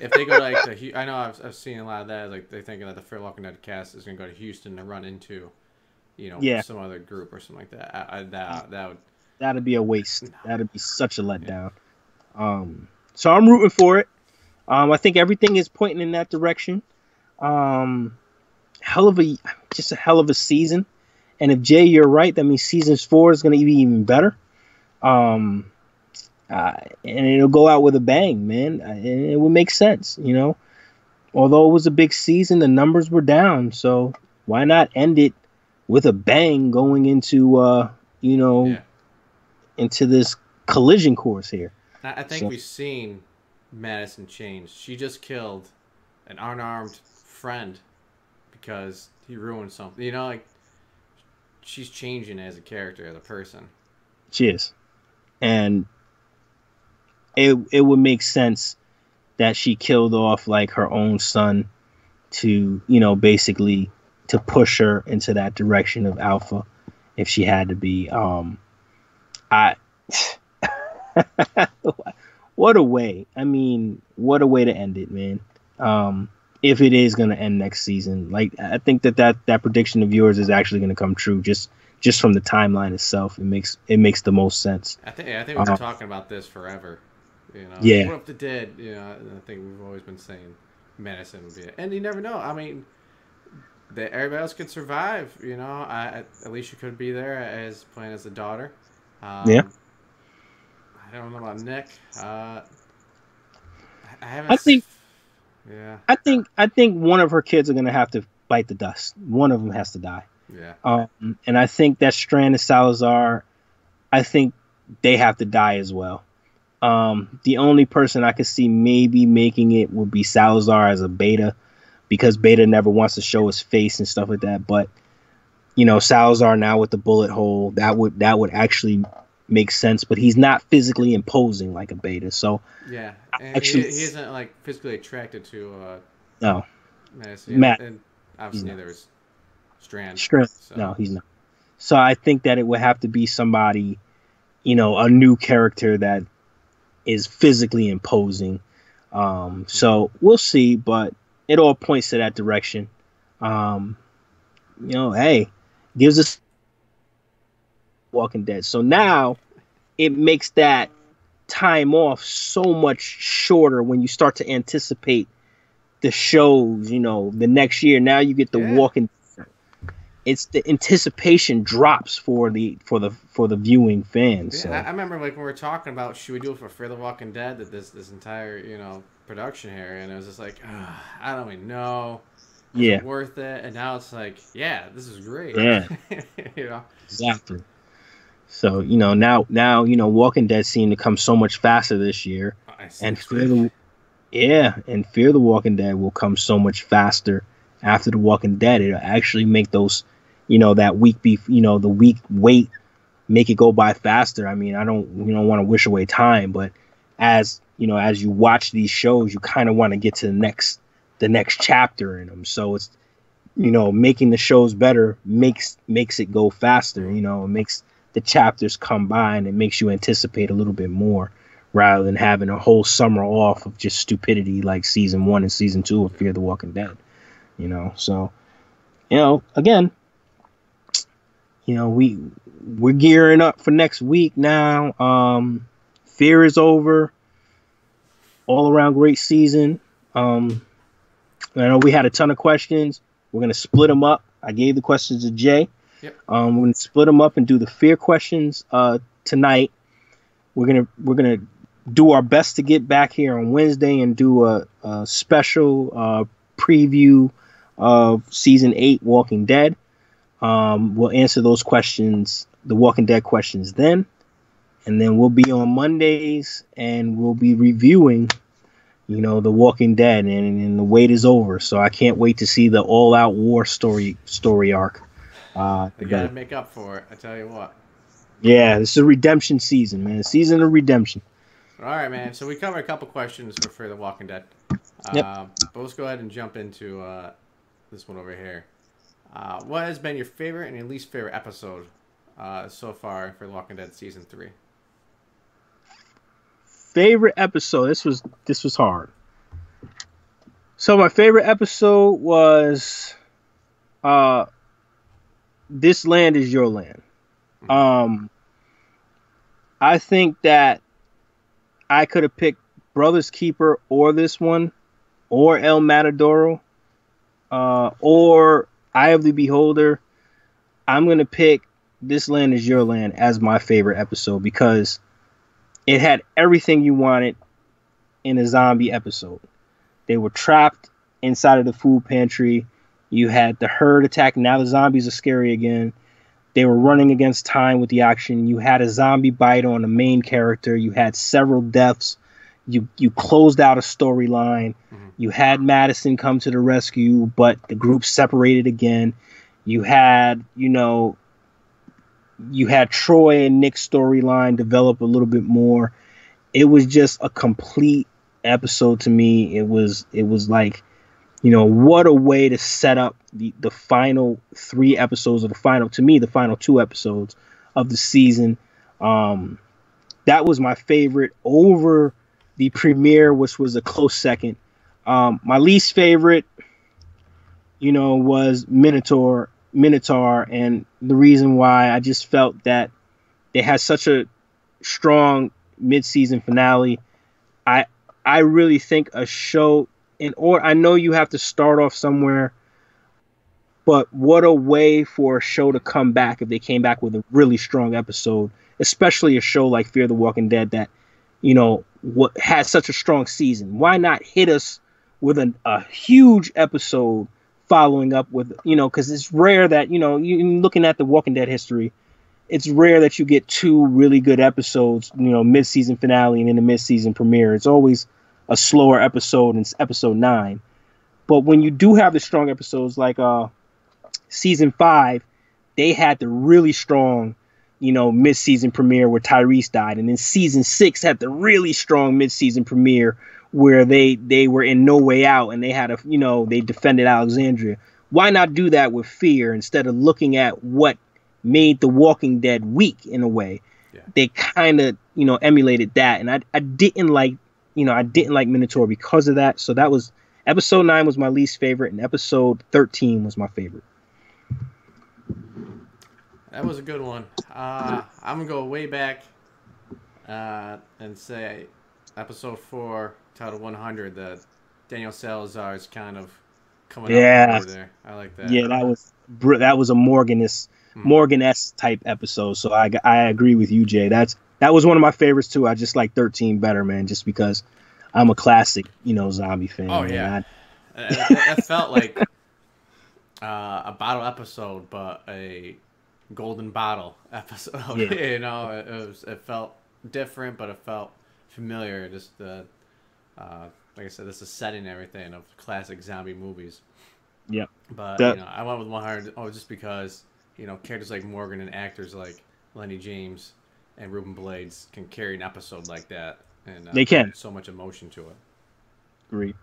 If they go I know I've seen a lot of that. Like they're thinking that the Fear the Walking Dead cast is going to go to Houston to run into, some other group or something like that. That'd be a waste. That'd be such a letdown. So I'm rooting for it. I think everything is pointing in that direction. Hell of a season. And if Jay, you're right, that means season 4 is going to be even better. And it'll go out with a bang, man. And it would make sense, Although it was a big season, the numbers were down. So why not end it with a bang going into, into this collision course here? I think we've seen Madison change. She just killed an unarmed friend because he ruined something. She's changing as a character, as a person. She is. And it would make sense that she killed off like her own son to, basically to push her into that direction of Alpha if she had to be. What a way. I mean, what a way to end it, man. If it is going to end next season, like I think that prediction of yours is actually going to come true just from the timeline itself. It makes the most sense. I think we've been talking about this forever. Yeah. What if they did? I think we've always been saying Madison would be it. And you never know. I mean, everybody else could survive. Alicia could be there as playing as the daughter. Yeah. I don't know about Nick. I haven't. I think one of her kids are gonna have to bite the dust. One of them has to die. Yeah. And I think that Strand and Salazar, I think they have to die as well. The only person I could see maybe making it would be Salazar as a Beta, because Beta never wants to show his face and stuff like that. But Salazar now with the bullet hole, that would actually make sense. But he's not physically imposing like a Beta, so yeah, and actually he isn't like physically attracted to no Matt. And obviously neither is Strand. So. No, he's not. So I think that it would have to be somebody, a new character that is physically imposing. So we'll see, but it all points to that direction. Hey, gives us Walking Dead. So now it makes that time off so much shorter when you start to anticipate the shows, the next year. Now you get the Walking Dead. It's the anticipation drops for the viewing fans. Yeah, so. I remember when we were talking about should we do it for Fear the Walking Dead, that this entire production here, and it was just like I don't even know. Is it worth it? And now it's like, yeah, this is great. Yeah, exactly. So now Walking Dead seemed to come so much faster this year, and Fear the Walking Dead will come so much faster after the Walking Dead. It'll actually make those. That week the week wait, make it go by faster. I mean, I don't want to wish away time, but as you watch these shows, you kind of want to get to the next chapter in them. So it's, making the shows better makes it go faster. It makes the chapters come by, and it makes you anticipate a little bit more rather than having a whole summer off of just stupidity like season 1 and season 2 of Fear the Walking Dead. So, again, we're gearing up for next week now. Fear is over. All around great season. I know we had a ton of questions. We're gonna split them up. I gave the questions to Jay. Yep. We're gonna split them up and do the Fear questions tonight. We're gonna do our best to get back here on Wednesday and do a special preview of season 8 Walking Dead. We'll answer those questions, the Walking Dead questions then. And then we'll be on Mondays and we'll be reviewing, the Walking Dead, and the wait is over. So I can't wait to see the all-out war story arc. We gotta make up for it, I tell you what. Yeah, this is a redemption season, man. A season of redemption. All right, man. So we covered a couple questions for the Walking Dead. Yep. But let's go ahead and jump into this one over here. What has been your favorite and your least favorite episode so far for The Walking Dead season 3? Favorite episode. This was hard. So my favorite episode was This Land Is Your Land. I think that I could have picked Brother's Keeper or this one, or El Matadero, or Eye of the Beholder. I'm going to pick This Land Is Your Land as my favorite episode because it had everything you wanted in a zombie episode. They were trapped inside of the food pantry. You had the herd attack. Now the zombies are scary again. They were running against time with the action. You had a zombie bite on the main character. You had several deaths. You closed out a storyline. Mm-hmm. You had Madison come to the rescue, but the group separated again. You had, you had Troy and Nick's storyline develop a little bit more. It was just a complete episode to me. It was like, what a way to set up the final 3 episodes of the final 2 episodes of the season. That was my favorite over the premiere, which was a close second. My least favorite, was Minotaur, and the reason why I just felt that they had such a strong mid-season finale. I really think a show I know you have to start off somewhere, but what a way for a show to come back if they came back with a really strong episode, especially a show like Fear the Walking Dead that, what has such a strong season. Why not hit us with a huge episode following up with, because it's rare that, you looking at the Walking Dead history, it's rare that you get two really good episodes, mid-season finale and then the mid-season premiere. It's always a slower episode in episode 9. But when you do have the strong episodes like season 5, they had the really strong, mid-season premiere where Tyrese died. And then season 6 had the really strong mid-season premiere where they were in No Way Out and they had they defended Alexandria. Why not do that with Fear instead of looking at what made The Walking Dead weak in a way? Yeah. They kind of, emulated that. And I didn't like Minotaur because of that. So that was episode 9 was my least favorite and episode 13 was my favorite. That was a good one. I'm going to go way back and say episode 4, titled 100, that Daniel Salazar is kind of coming up over there. I like that. Yeah, that was a Morgan-esque type episode. So I agree with you, Jay. That was one of my favorites too. I just like 13 better, man, just because I'm a classic, zombie fan. Oh, man. Yeah. It felt like a bottle episode, but a golden bottle episode. Yeah. It felt different, but it felt familiar. Just like I said, this is setting and everything of classic zombie movies. Yeah. But I went with 100 just because characters like Morgan and actors like Lenny James and Ruben Blades can carry an episode like that, and they can so much emotion to it. Agree.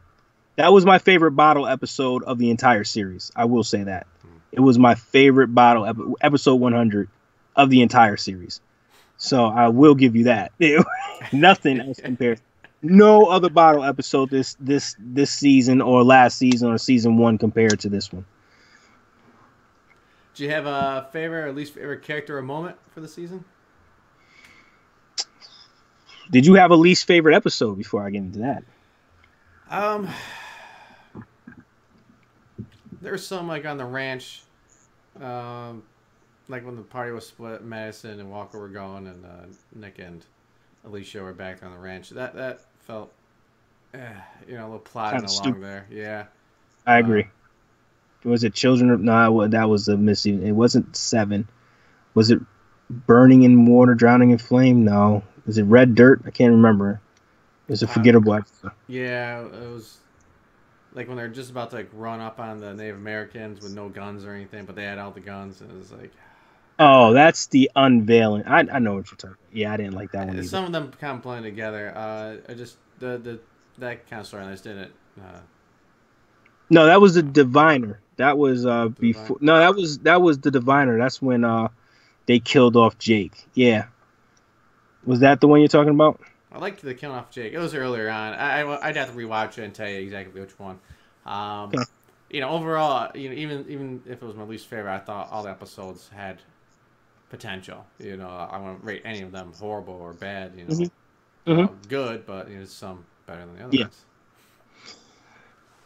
That was my favorite bottle episode of the entire series. I will say that. It was my favorite bottle episode 100 of the entire series. So I will give you that. Nothing else compared. No other bottle episode this season or last season or season 1 compared to this one. Do you have a favorite or least favorite character or moment for the season? Did you have a least favorite episode before I get into that? There's some like on the ranch, like when the party was split, Madison and Walker were gone, and Nick and Alicia were back on the ranch. That felt, a little plotting along there. Yeah, I agree. Was it Children of? No, that was a missing. It wasn't 7. Was it Burning in Water, Drowning in Flame? No. Was it Red Dirt? I can't remember. It was a forgettable episode. Yeah, it was like when they're just about to like run up on the Native Americans with no guns or anything, but they had all the guns, and it was like, oh, that's the unveiling. I know what you're talking about. Yeah, I didn't like that one either. Some of them kind of blend together. I just that kind of storyline I just didn't. No, that was the Diviner. That was before. No, that was the Diviner. That's when they killed off Jake. Yeah. Was that the one you're talking about? I liked the killing off Jake. It was earlier on. I'd have to rewatch it and tell you exactly which one. Okay. Overall, even if it was my least favorite, I thought all the episodes had potential. I wouldn't rate any of them horrible or bad. Good, but some better than the other ones.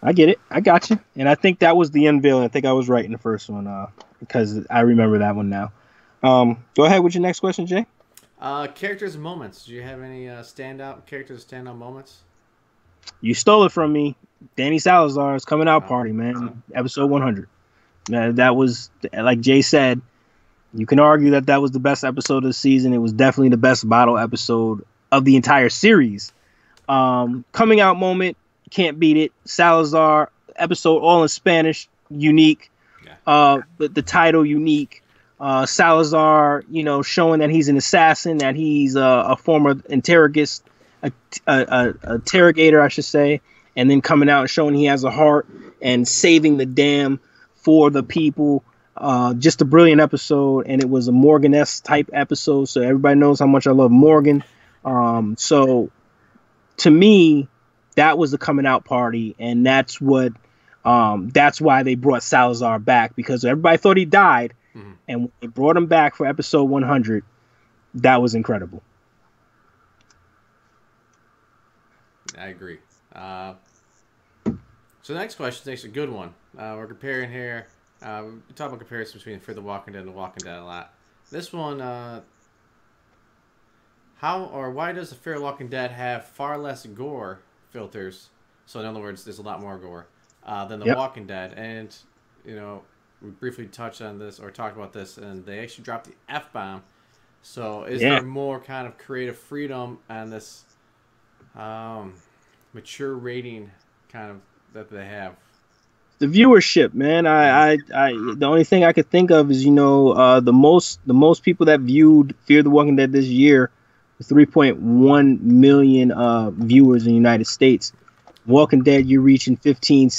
I get it. I got you. And I think that was the unveiling. I think I was right in the first one because I remember that one now. Go ahead with your next question, Jay. Characters and moments. Do you have any standout moments? You stole it from me. Danny Salazar's coming out party, man. Episode 100. That was, like Jay said, you can argue that was the best episode of the season. It was definitely the best bottle episode of the entire series. Coming out moment, can't beat it. Salazar episode, all in Spanish, unique. Yeah. The title, unique. Salazar, showing that he's an assassin, that he's a former interrogator, I should say, and then coming out and showing he has a heart and saving the dam for the people. Just a brilliant episode, and it was a Morgan-esque type episode, so everybody knows how much I love Morgan. So to me, that was the coming out party, and that's why they brought Salazar back, because everybody thought he died. Mm-hmm. And when they brought him back for episode 100, that was incredible. I agree. So the next question is a good one. We're comparing here. We talk about comparisons between Fear the Walking Dead and The Walking Dead a lot. This one, how or why does the Fear the Walking Dead have far less gore filters? So in other words, there's a lot more gore than The Walking Dead. And, we briefly touched on this or talked about this, and they actually dropped the F-bomb. So is there more kind of creative freedom on this mature rating kind of that they have? The viewership, man. The only thing I could think of is, the most people that viewed Fear the Walking Dead this year, 3.1 million viewers in the United States. Walking Dead, you're reaching 15.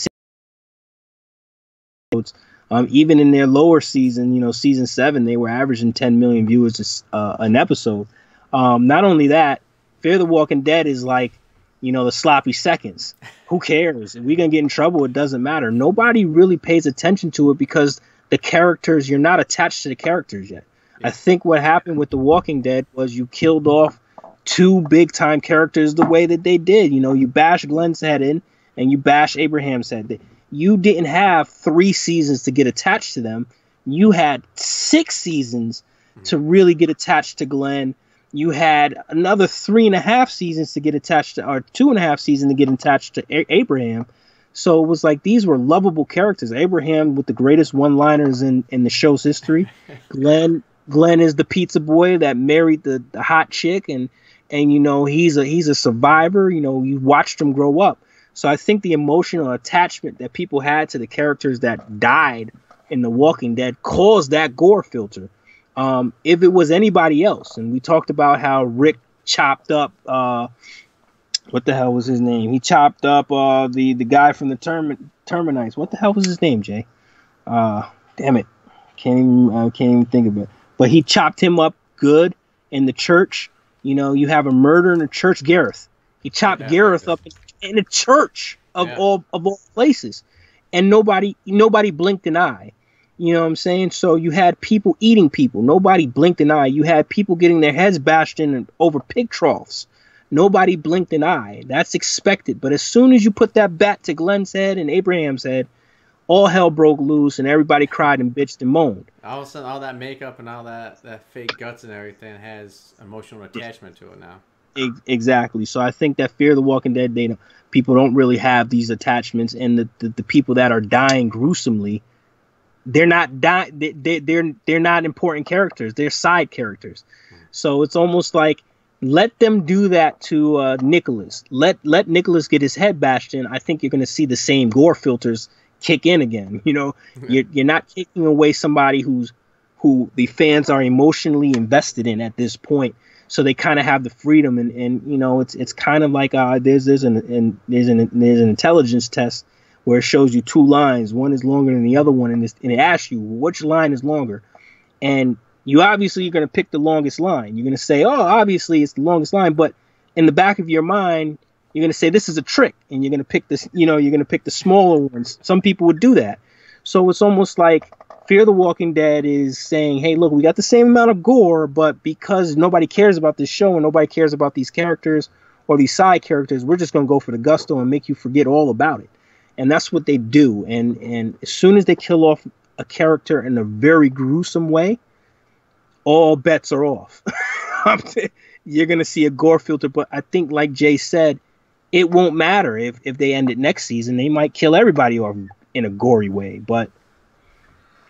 Even in their lower season, season 7, they were averaging 10 million viewers an episode. Not only that, Fear the Walking Dead is like, the sloppy seconds. Who cares? If we're going to get in trouble, it doesn't matter. Nobody really pays attention to it because the characters, you're not attached to the characters yet. Yeah. I think what happened with The Walking Dead was you killed off 2 big-time characters the way that they did. You bash Glenn's head in and you bash Abraham's head. You didn't have 3 seasons to get attached to them. You had 6 seasons to really get attached to Glenn. You had another 3.5 seasons to get attached to, or 2.5 seasons to get attached to Abraham. So it was like these were lovable characters. Abraham with the greatest one-liners in the show's history. Glenn is the pizza boy that married the hot chick, and he's a survivor. You watched him grow up. So I think the emotional attachment that people had to the characters that died in The Walking Dead caused that gore filter. If it was anybody else, and we talked about how Rick chopped up, what the hell was his name? He chopped up the guy from the Terminites. What the hell was his name, Jay? Damn it, can't even think of it. But he chopped him up good in the church. You have a murder in the church. Gareth. He chopped Gareth up in a church of all places, and nobody blinked an eye. You know what I'm saying? So you had people eating people. Nobody blinked an eye. You had people getting their heads bashed in over pig troughs. Nobody blinked an eye. That's expected. But as soon as you put that bat to Glenn's head and Abraham's head, all hell broke loose and everybody cried and bitched and moaned. All of a sudden, all that makeup and all that fake guts and everything has emotional attachment to it now. Exactly. So I think that Fear the Walking Dead, people don't really have these attachments, and the people that are dying gruesomely, they're not they're not important characters. They're side characters. So it's almost like let them do that to Nicholas. Let Nicholas get his head bashed in. I think you're going to see the same gore filters kick in again. You're not taking away somebody who the fans are emotionally invested in at this point. So they kind of have the freedom, and it's kind of like there's an intelligence test where it shows you 2 lines. One is longer than the other one, and it asks you which line is longer. And you're going to pick the longest line. You're going to say, oh, obviously it's the longest line, but in the back of your mind, you're going to say this is a trick, and you're going to pick this. You're going to pick the smaller ones. Some people would do that. So it's almost like Fear the Walking Dead is saying, hey, look, we got the same amount of gore, but because nobody cares about this show and nobody cares about these characters or these side characters, we're just going to go for the gusto and make you forget all about it. And that's what they do. And as soon as they kill off a character in a very gruesome way, all bets are off. You're going to see a gore filter. But I think, like Jay said, it won't matter if they end it next season. They might kill everybody off in a gory way. But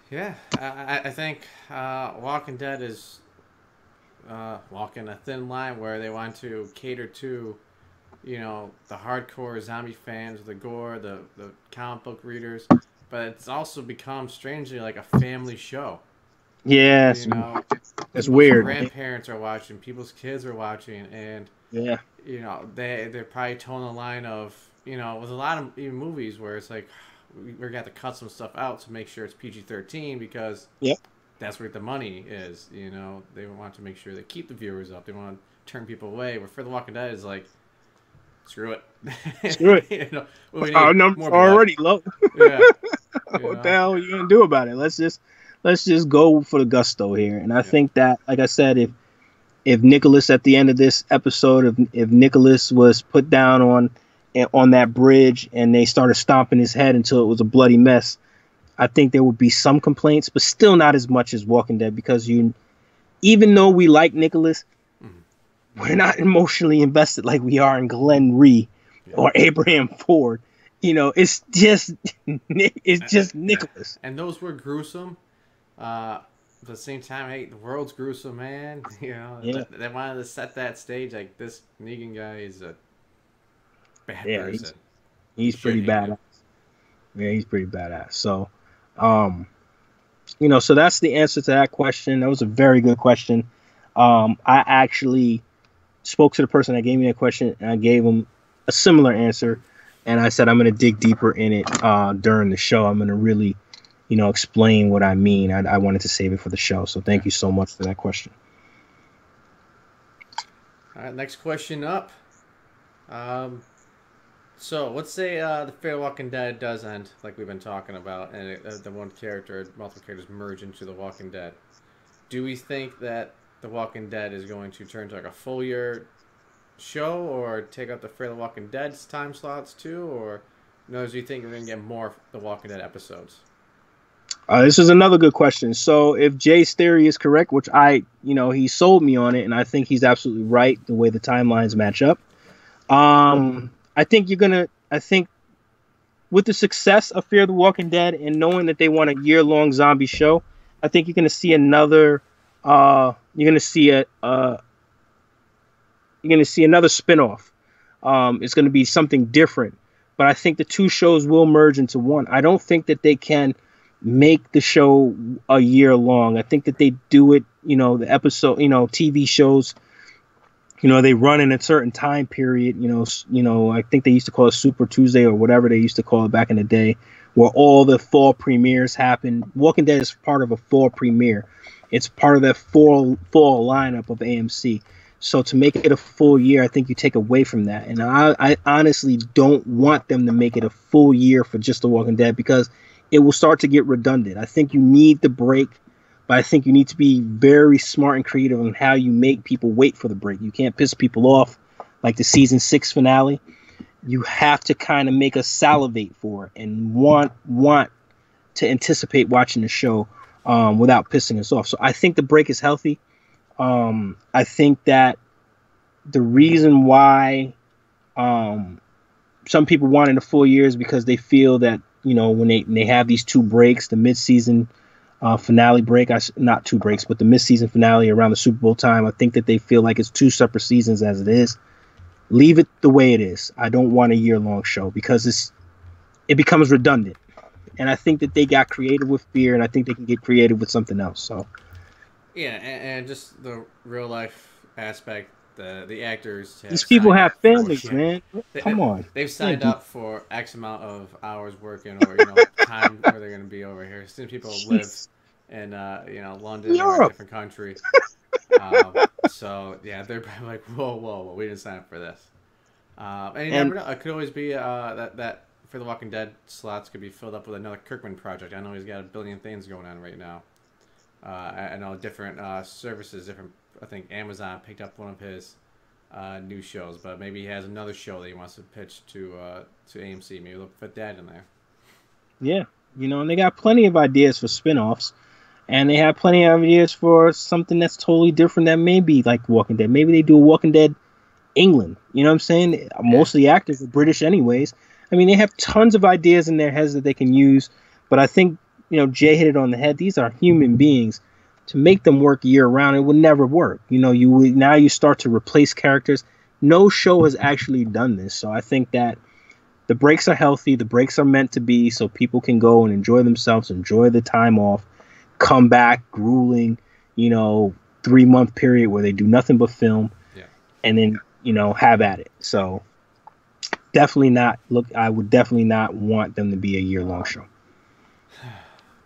yeah, I think Walking Dead is walking a thin line where they want to cater to the hardcore zombie fans, the gore, the comic book readers, but it's also become strangely like a family show. Yes, that's weird. Grandparents are watching, people's kids are watching, and they're probably towing the line of with a lot of even movies where it's like we're gonna have to cut some stuff out to make sure it's PG-13 because that's where the money is. They want to make sure they keep the viewers up. They want to turn people away. Where For the Walking Dead is like, screw it. Screw it. Our numbers are already low. Yeah. What the hell are you gonna do about it? Let's just go for the gusto here. And I think that, like I said, if Nicholas at the end of this episode, if Nicholas was put down on that bridge and they started stomping his head until it was a bloody mess, I think there would be some complaints, but still not as much as Walking Dead, because even though we like Nicholas, we're not emotionally invested like we are in Glenn Rhee or Abraham Ford. it's just Nicholas. And those were gruesome. At the same time, hey, the world's gruesome, man. They wanted to set that stage like this Negan guy is a bad person. He's pretty badass. Yeah, he's pretty badass. So, so that's the answer to that question. That was a very good question. I actually spoke to the person that gave me that question, and I gave him a similar answer. And I said I'm going to dig deeper in it during the show. I'm going to really explain what I mean. I wanted to save it for the show. So thank you so much for that question. All right, next question up. So let's say the Fear the Walking Dead does end, like we've been talking about, and the one character, multiple characters merge into the Walking Dead. Do we think that the Walking Dead is going to turn to like a full year show, or take up the Fear the Walking Dead's time slots too, or do you think we're going to get more The Walking Dead episodes? This is another good question. So if Jay's theory is correct, which he sold me on it, and I think he's absolutely right the way the timelines match up. I think with the success of Fear the Walking Dead and knowing that they want a year-long zombie show, I think you're going to see another spinoff. It's going to be something different, but I think the two shows will merge into one. I don't think that they can make the show a year long. I think that they do it, the episode, TV shows, they run in a certain time period, I think they used to call it Super Tuesday or whatever they used to call it back in the day, where all the fall premieres happen. Walking Dead is part of a fall premiere. It's part of that fall lineup of AMC. So to make it a full year, I think you take away from that. And I honestly don't want them to make it a full year for just The Walking Dead, because it will start to get redundant. I think you need the break, but I think you need to be very smart and creative on how you make people wait for the break. You can't piss people off like the season 6 finale. You have to kind of make us salivate for it and want to anticipate watching the show without pissing us off. So I think the break is healthy. I think that the reason why some people wanted a full year is because they feel that, when they have these two breaks, the mid-season finale break, not two breaks, but the mid-season finale around the Super Bowl time, I think that they feel like it's two separate seasons as it is. Leave it the way it is. I don't want a year-long show because it becomes redundant. And I think that they got creative with Fear, and I think they can get creative with something else. So, yeah, and just the real life aspect. The actors. These people have families, man. Come on. They've signed up for X amount of hours working, or time where they're going to be over here. Some people live in London or a different country. So yeah, they're probably like, whoa, we didn't sign up for this. And you never know. It could always be that for the Walking Dead slots could be filled up with another Kirkman project. I know he's got a billion things going on right now. I know different services, I think Amazon picked up one of his new shows, but maybe he has another show that he wants to pitch to AMC. Maybe they'll put that in there. Yeah, and they got plenty of ideas for spinoffs, and they have plenty of ideas for something that's totally different that may be like Walking Dead. Maybe they do a Walking Dead England. You know what I'm saying? Yeah. Most of the actors are British anyways. I mean, they have tons of ideas in their heads that they can use, but I think, Jay hit it on the head. These are human beings. To make them work year round, it would never work. You start to replace characters. No show has actually done this. So I think that the breaks are healthy. The breaks are meant to be so people can go and enjoy themselves, enjoy the time off, come back grueling, 3-month period where they do nothing but film, and then, have at it. So definitely not. Look, I would definitely not want them to be a year-long show.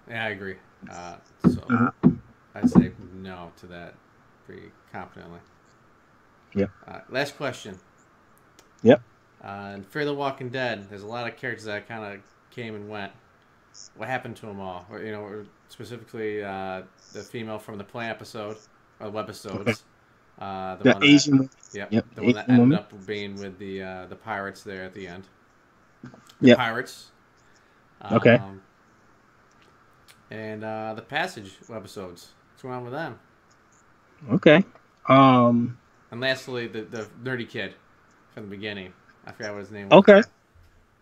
Yeah, I agree. I'd say no to that pretty confidently. Yep. Last question. Yep. In Fear the Walking Dead, there's a lot of characters that kind of came and went. What happened to them all? Or, specifically the female from the plant episode, or webisodes. The Asian woman. Yep. The one that ended up being with the pirates there at the end. The pirates. Okay. And the Passage webisodes. What's going on with them? Okay. And lastly, the nerdy kid from the beginning. I forgot what his name was. Okay.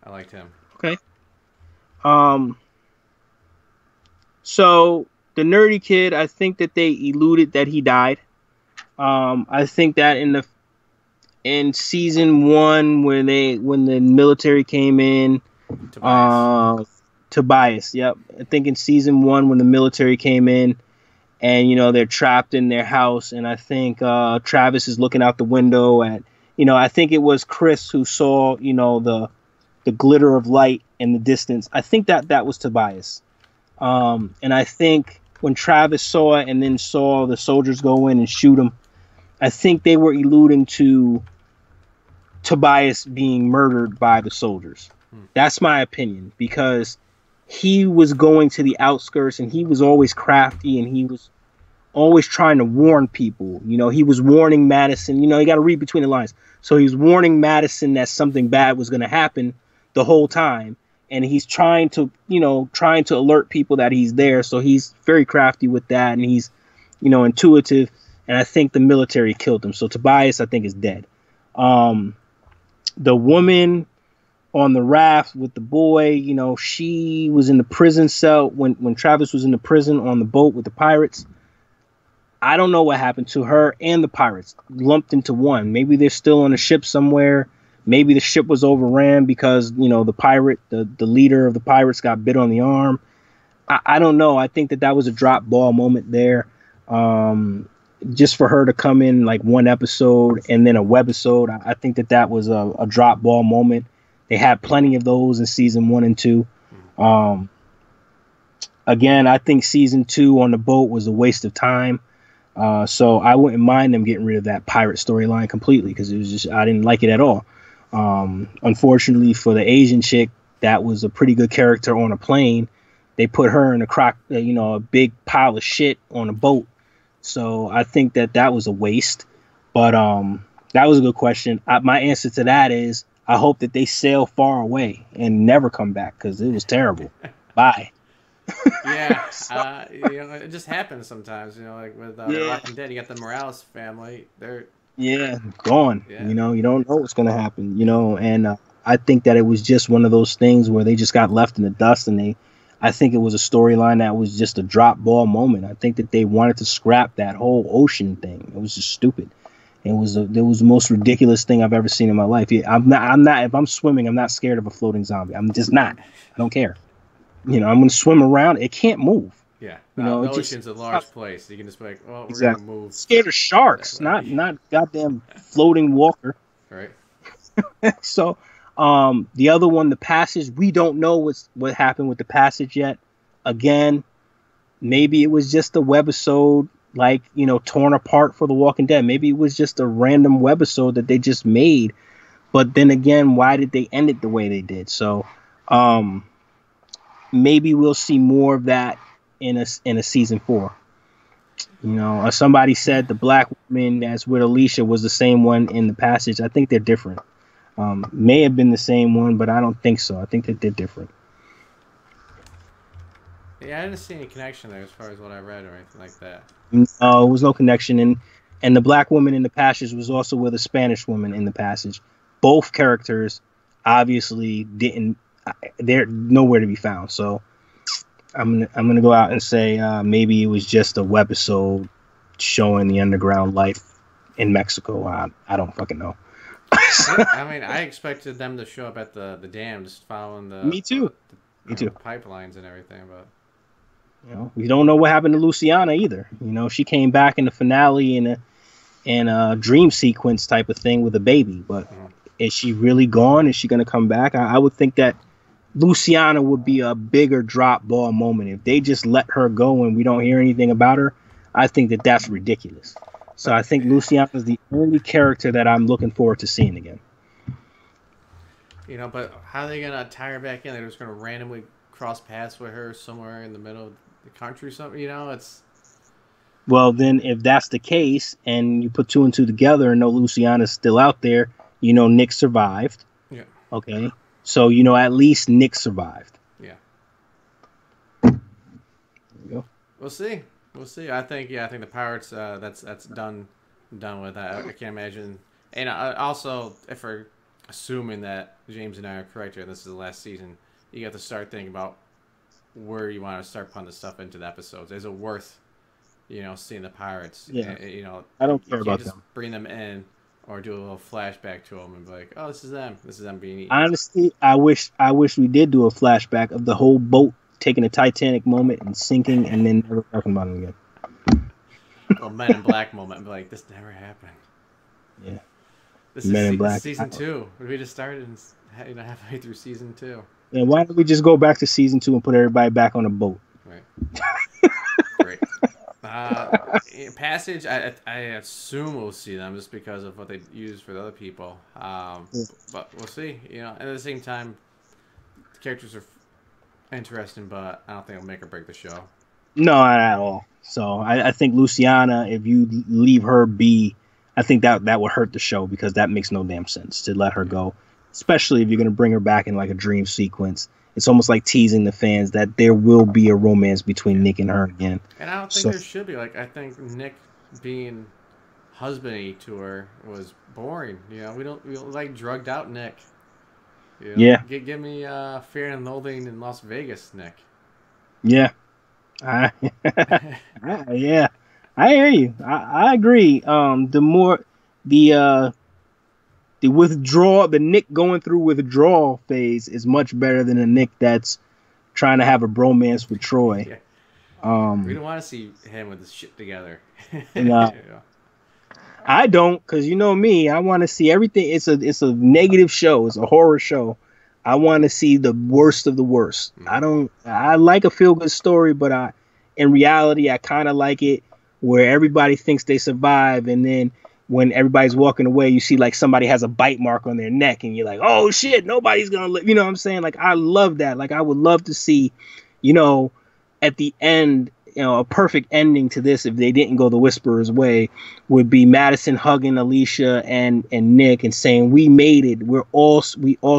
I liked him. Okay. Um. So the nerdy kid, I think that they eluded that he died. I think that in season one, when the military came in, Tobias. uh, Tobias. Yep. I think in season one when the military came in, and they're trapped in their house, and I think Travis is looking out the window at, I think it was Chris who saw, the glitter of light in the distance. I think that was Tobias. And I think when Travis saw it and then saw the soldiers go in and shoot him, I think they were alluding to Tobias being murdered by the soldiers. That's my opinion, because he was going to the outskirts and he was always crafty and he was always trying to warn people. He was warning Madison. You got to read between the lines. So he was warning Madison that something bad was going to happen the whole time. And he's trying to alert people that he's there. So he's very crafty with that. And he's, intuitive. And I think the military killed him. So Tobias, I think, is dead. The woman on the raft with the boy, she was in the prison cell when Travis was in the prison on the boat with the pirates. I don't know what happened to her and the pirates, lumped into one. Maybe they're still on a ship somewhere. Maybe the ship was overran because, the pirate, the leader of the pirates got bit on the arm. I don't know. I think that was a drop ball moment there. Just for her to come in like one episode and then a webisode, I think that was a drop ball moment. They had plenty of those in season 1 and 2. Again, I think season 2 on the boat was a waste of time. So I wouldn't mind them getting rid of that pirate storyline completely, because it was just, I didn't like it at all. Unfortunately for the Asian chick, that was a pretty good character on a plane. They put her in a big pile of shit on a boat. So I think that was a waste. But that was a good question. My answer to that is I hope that they sail far away and never come back, because it was terrible. Bye. Yeah, it just happens sometimes. Like with Walking Dead, you got the Morales family. They're gone. Yeah. You don't know what's gonna happen. And I think that it was just one of those things where they just got left in the dust, and I think it was a storyline that was just a drop ball moment. I think that they wanted to scrap that whole ocean thing. It was just stupid. It was the most ridiculous thing I've ever seen in my life. I'm not. If I'm swimming, I'm not scared of a floating zombie. I'm just not. I don't care. I'm going to swim around. It can't move. Yeah. The ocean's a large place. You can just be like, well, we're exactly. going to move. Scared of sharks, not goddamn floating walker. Right. So, the other one, The Passage, we don't know what happened with The Passage yet. Again, maybe it was just a webisode, like, torn apart for The Walking Dead. Maybe it was just a random webisode that they just made. But then again, why did they end it the way they did? So, maybe we'll see more of that in a season 4. Somebody said the black woman that's with Alicia was the same one in The Passage. I think they're different. May have been the same one, but I don't think so. I think that they're different. Yeah, I didn't see any connection there as far as what I read or anything like that. No, it was no connection. And the black woman in The Passage was also with a Spanish woman in The Passage. Both characters obviously they're nowhere to be found. So I'm gonna go out and say maybe it was just a webisode showing the underground life in Mexico. I don't fucking know. I expected them to show up at the dam, just following the Me too. pipelines and everything, but we don't know what happened to Luciana either. She came back in the finale in a dream sequence type of thing with a baby, but is she really gone? Is she gonna come back? I would think that Luciana would be a bigger drop ball moment. If they just let her go and we don't hear anything about her, I think that's ridiculous. So I think Luciana is the only character that I'm looking forward to seeing again. But how are they going to tie her back in? They're just going to randomly cross paths with her somewhere in the middle of the country or something? It's... Well, then if that's the case and you put 2 and 2 together and know Luciana's still out there, Nick survived. Yeah. Okay. So, at least Nick survived. Yeah. There you go. We'll see. I think the Pirates, that's done with. I can't imagine. And also, if we're assuming that James and I are correct here, this is the last season, you got to start thinking about where you want to start putting the stuff into the episodes. Is it worth, seeing the pirates? Yeah. And, I don't you care can't about just them. bring them in or do a little flashback to them and be like, oh, this is them. This is them being eaten. Honestly, I wish we did do a flashback of the whole boat taking a Titanic moment and sinking, and then never talking about it again. Well, Men in Black moment and be like, this never happened. Yeah. This Men in is Black. season 2. We just started halfway through season 2. Yeah, why don't we just go back to season 2 and put everybody back on a boat? Right. Great. Passage, I assume we'll see them just because of what they use for the other people. But we'll see. And at the same time, the characters are interesting, but I don't think it'll make or break the show. No, not at all. So I think Luciana, if you leave her be, I think that would hurt the show, because that makes no damn sense to let her go, especially if you're going to bring her back in like a dream sequence. It's almost like teasing the fans that there will be a romance between Nick and her again. And I don't think there should be. Like, I think Nick being husbandy to her was boring. We don't like drugged out Nick. Yeah. Give me Fear and Loathing in Las Vegas, Nick. Yeah. Yeah. I hear you. I agree. The Nick going through withdrawal phase is much better than a Nick that's trying to have a bromance with Troy. Yeah. We don't want to see him with his shit together. No. I don't, because you know me, I want to see everything. It's a negative show. It's a horror show. I want to see the worst of the worst. I like a feel-good story, but in reality, I kind of like it where everybody thinks they survive, and then when everybody's walking away, you see like somebody has a bite mark on their neck, and you're like, oh shit, nobody's gonna live. You know what I'm saying? Like, I love that. Like, I would love to see, at the end, a perfect ending to this, if they didn't go the Whisperer's way, would be Madison hugging Alicia and Nick and saying, we made it. We all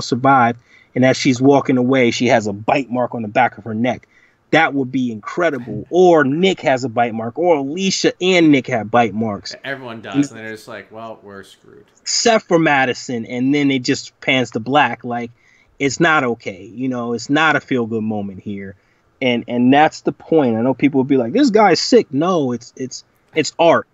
survived. And as she's walking away, she has a bite mark on the back of her neck. That would be incredible. Or Nick has a bite mark, or Alicia and Nick have bite marks. Everyone does, and they're just like, well, we're screwed. Except for Madison, and then it just pans to black. Like, it's not okay. It's not a feel-good moment here. And that's the point. I know people will be like, this guy's sick. No, it's art.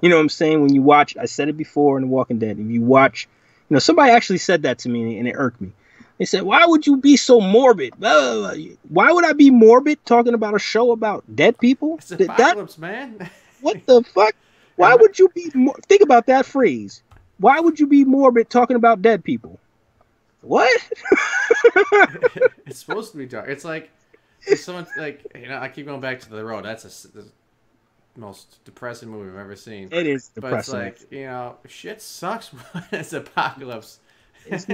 You know what I'm saying? When you watch, I said it before in The Walking Dead, if you watch, somebody actually said that to me, and it irked me. They said, why would you be so morbid? Why would I be morbid talking about a show about dead people? It's apocalypse, man. What the fuck? Why would you be... Think about that phrase. Why would you be morbid talking about dead people? What? It's supposed to be dark. It's like, if someone, like, I keep going back to The Road. That's the most depressing movie I've ever seen. It is depressing. But it's like, shit sucks when it's apocalypse. It's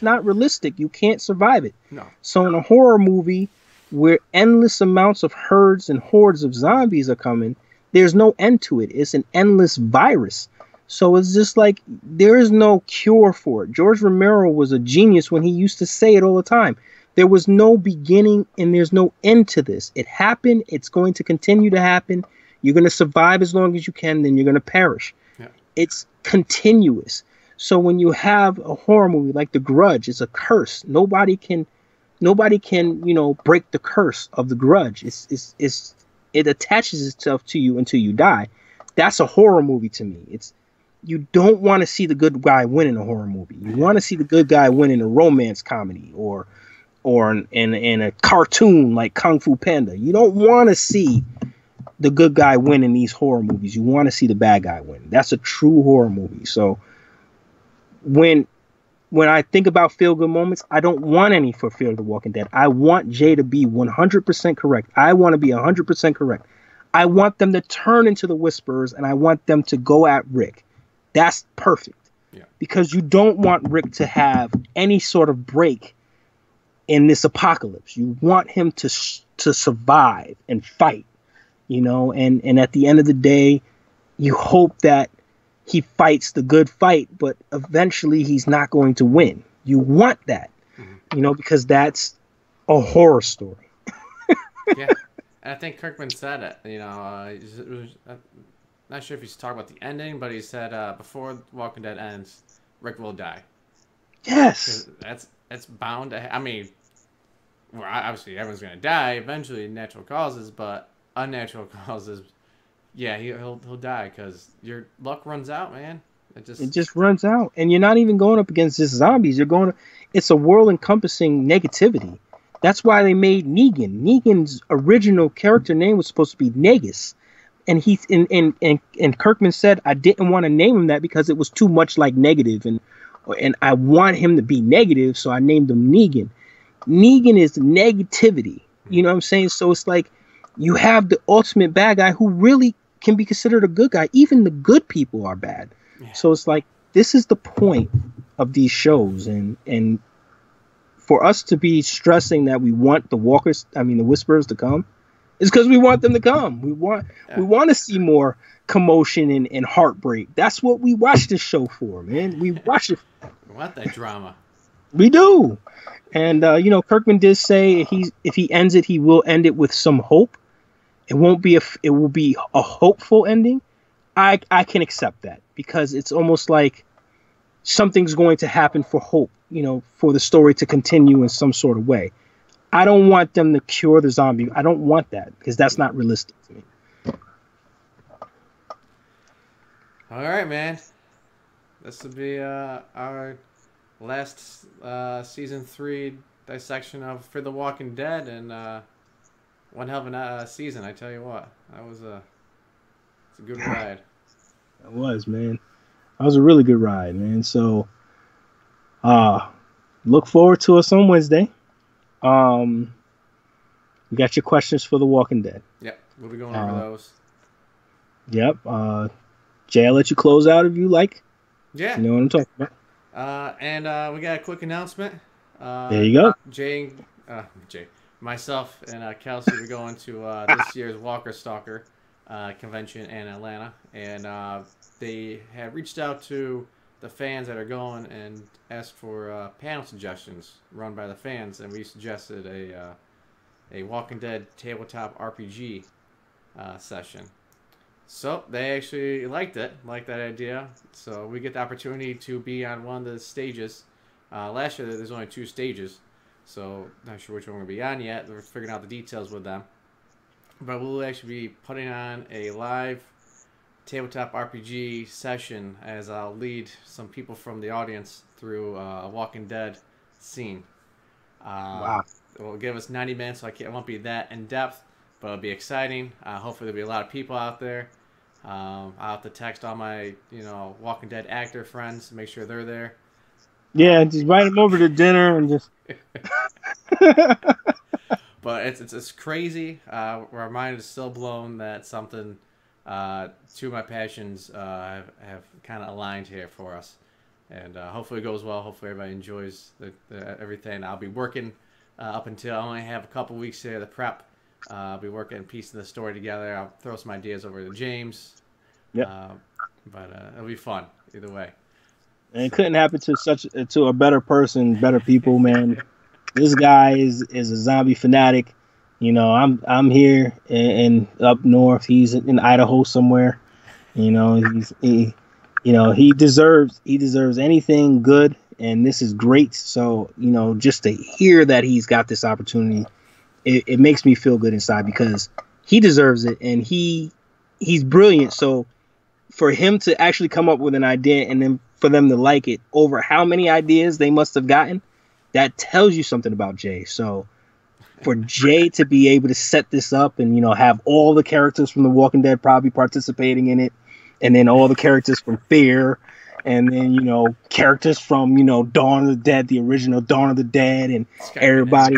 not realistic. You can't survive it. No. So in a horror movie where endless amounts of herds and hordes of zombies are coming, there's no end to it. It's an endless virus. So it's just like, there is no cure for it. George Romero was a genius when he used to say it all the time. There was no beginning and there's no end to this. It happened. It's going to continue to happen. You're going to survive as long as you can, then you're going to perish. Yeah. It's continuous. So when you have a horror movie like The Grudge, it's a curse. Nobody can, break the curse of The Grudge. It attaches itself to you until you die. That's a horror movie to me. You don't want to see the good guy win in a horror movie. You want to see the good guy win in a romance comedy or in a cartoon like Kung Fu Panda. You don't want to see the good guy win in these horror movies. You want to see the bad guy win. That's a true horror movie. So when I think about feel-good moments, I don't want any for Fear the Walking Dead. I want Jay to be 100% correct. I want to be 100% correct. I want them to turn into the Whisperers, and I want them to go at Rick. That's perfect. Yeah. Because you don't want Rick to have any sort of break in this apocalypse. You want him to survive and fight, and at the end of the day, you hope that he fights the good fight, but eventually he's not going to win. You want that, because that's a horror story. Yeah. And I think Kirkman said it, not sure if he's talking about the ending, but he said before Walking Dead ends, Rick will die. Yes. That's bound to. I mean, well, obviously everyone's gonna die eventually, natural causes, but unnatural causes, yeah, he'll die because your luck runs out, man. It just runs out, and you're not even going up against just zombies. You're going. It's a world encompassing negativity. That's why they made Negan. Negan's original character name was supposed to be Negus, and and Kirkman said I didn't want to name him that because it was too much like negative, and I want him to be negative, so I named him Negan. Negan is negativity. You know what I'm saying? So it's like you have the ultimate bad guy who really can be considered a good guy. Even the good people are bad. Yeah. So it's like this is the point of these shows, and for us to be stressing that we want the Whisperers to come, is because we want them to come. We want to see more commotion and heartbreak. That's what we watch this show for, man. We watch it. We want that drama. We do. And Kirkman did say if he ends it, he will end it with some hope. It will be a hopeful ending. I can accept that because it's almost like something's going to happen for hope, for the story to continue in some sort of way. I don't want them to cure the zombie. I don't want that because that's not realistic to me. All right, man. This will be our last season 3 dissection of For the Walking Dead, and one hell of a season. I tell you what, it's a good ride. It was, man. That was a really good ride, man. So, look forward to us on Wednesday. You got your questions for The Walking Dead. Yep, we'll be going over those. Yep. Jay, I'll let you close out if you like. Yeah. You know what I'm talking about. And we got a quick announcement. There you go. Jay, myself, and Kelsey are going to this year's Walker Stalker convention in Atlanta, and they have reached out to the fans that are going and asked for panel suggestions run by the fans, and we suggested a Walking Dead tabletop RPG session. So they actually liked that idea. So we get the opportunity to be on one of the stages. Last year there's only 2 stages, so not sure which one we're going to be on yet. We're figuring out the details with them. But we'll actually be putting on a live tabletop RPG session as I'll lead some people from the audience through a Walking Dead scene. Wow. It will give us 90 minutes, so it won't be that in depth, but it'll be exciting. Hopefully there'll be a lot of people out there. I'll have to text all my, Walking Dead actor friends to make sure they're there. Yeah, just invite them over to dinner and just. But it's crazy. Our mind is still blown that something, 2 of my passions have kind of aligned here for us, and hopefully it goes well. Hopefully everybody enjoys everything. I'll be working up until I only have a couple weeks here to prep. I'll be working and piecing the story together. I'll throw some ideas over to James. Yeah. But it'll be fun either way. And it couldn't happen to a better person, better people, man. This guy is a zombie fanatic. I'm here and up north. He's in Idaho somewhere. He deserves anything good, and this is great. So just to hear that he's got this opportunity, it makes me feel good inside because he deserves it, and he's brilliant. So for him to actually come up with an idea and then for them to like it over how many ideas they must have gotten, that tells you something about Jay. So for Jay to be able to set this up and, have all the characters from The Walking Dead probably participating in it, and then all the characters from Fear, and then, characters from, Dawn of the Dead, the original Dawn of the Dead, and everybody,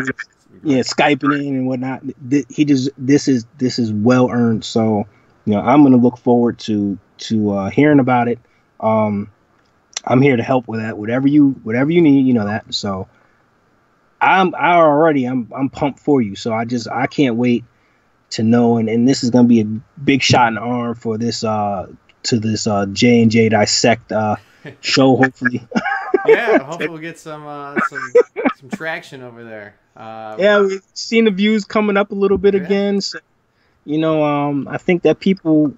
Skyping in and whatnot. This is well earned. So, I'm going to look forward to hearing about it. I'm here to help with that. Whatever you need, that. So I'm pumped for you. So I can't wait to know. And this is going to be a big shot in the arm for this J&J Dissect show. Hopefully. Yeah. Hopefully we'll get some traction over there. Yeah, we've seen the views coming up a little bit again. So, I think that people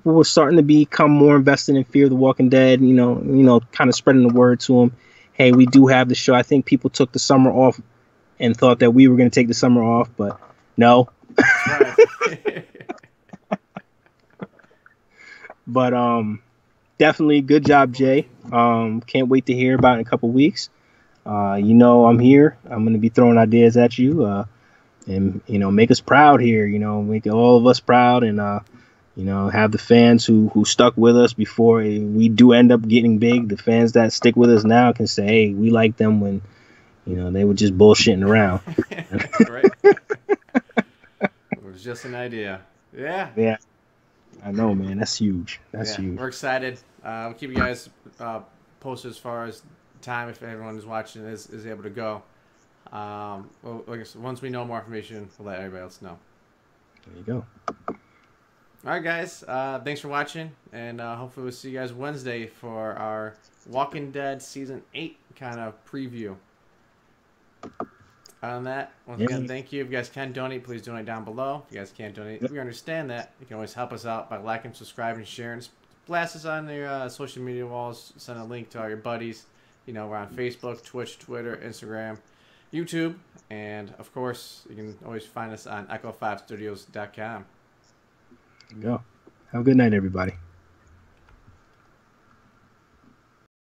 were starting to become more invested in Fear the Walking Dead, kind of spreading the word to them. Hey, we do have the show. I think people took the summer off and thought that we were going to take the summer off, but no. Right. But definitely good job, Jay. Can't wait to hear about it in a couple weeks. I'm here. I'm going to be throwing ideas at you, and make us proud here. Make all of us proud, and have the fans who stuck with us before we do end up getting big. The fans that stick with us now can say, hey, we like them when they were just bullshitting around. Right. It was just an idea. Yeah. Yeah. I know, man. That's huge. That's huge. We're excited. We'll keep you guys posted as far as time if everyone who's watching is able to go. Well, like I said, once we know more information, we'll let everybody else know. There you go. All right, guys. Thanks for watching, and hopefully we'll see you guys Wednesday for our Walking Dead Season 8 kind of preview. Other than that, once again, thank you. If you guys can donate, please donate down below. If you guys can't donate, we understand that. You can always help us out by liking, subscribing, sharing. Blast us on your social media walls. Send a link to all your buddies. We're on Facebook, Twitch, Twitter, Instagram, YouTube, and of course, you can always find us on echo5studios.com. There you go. Have a good night, everybody.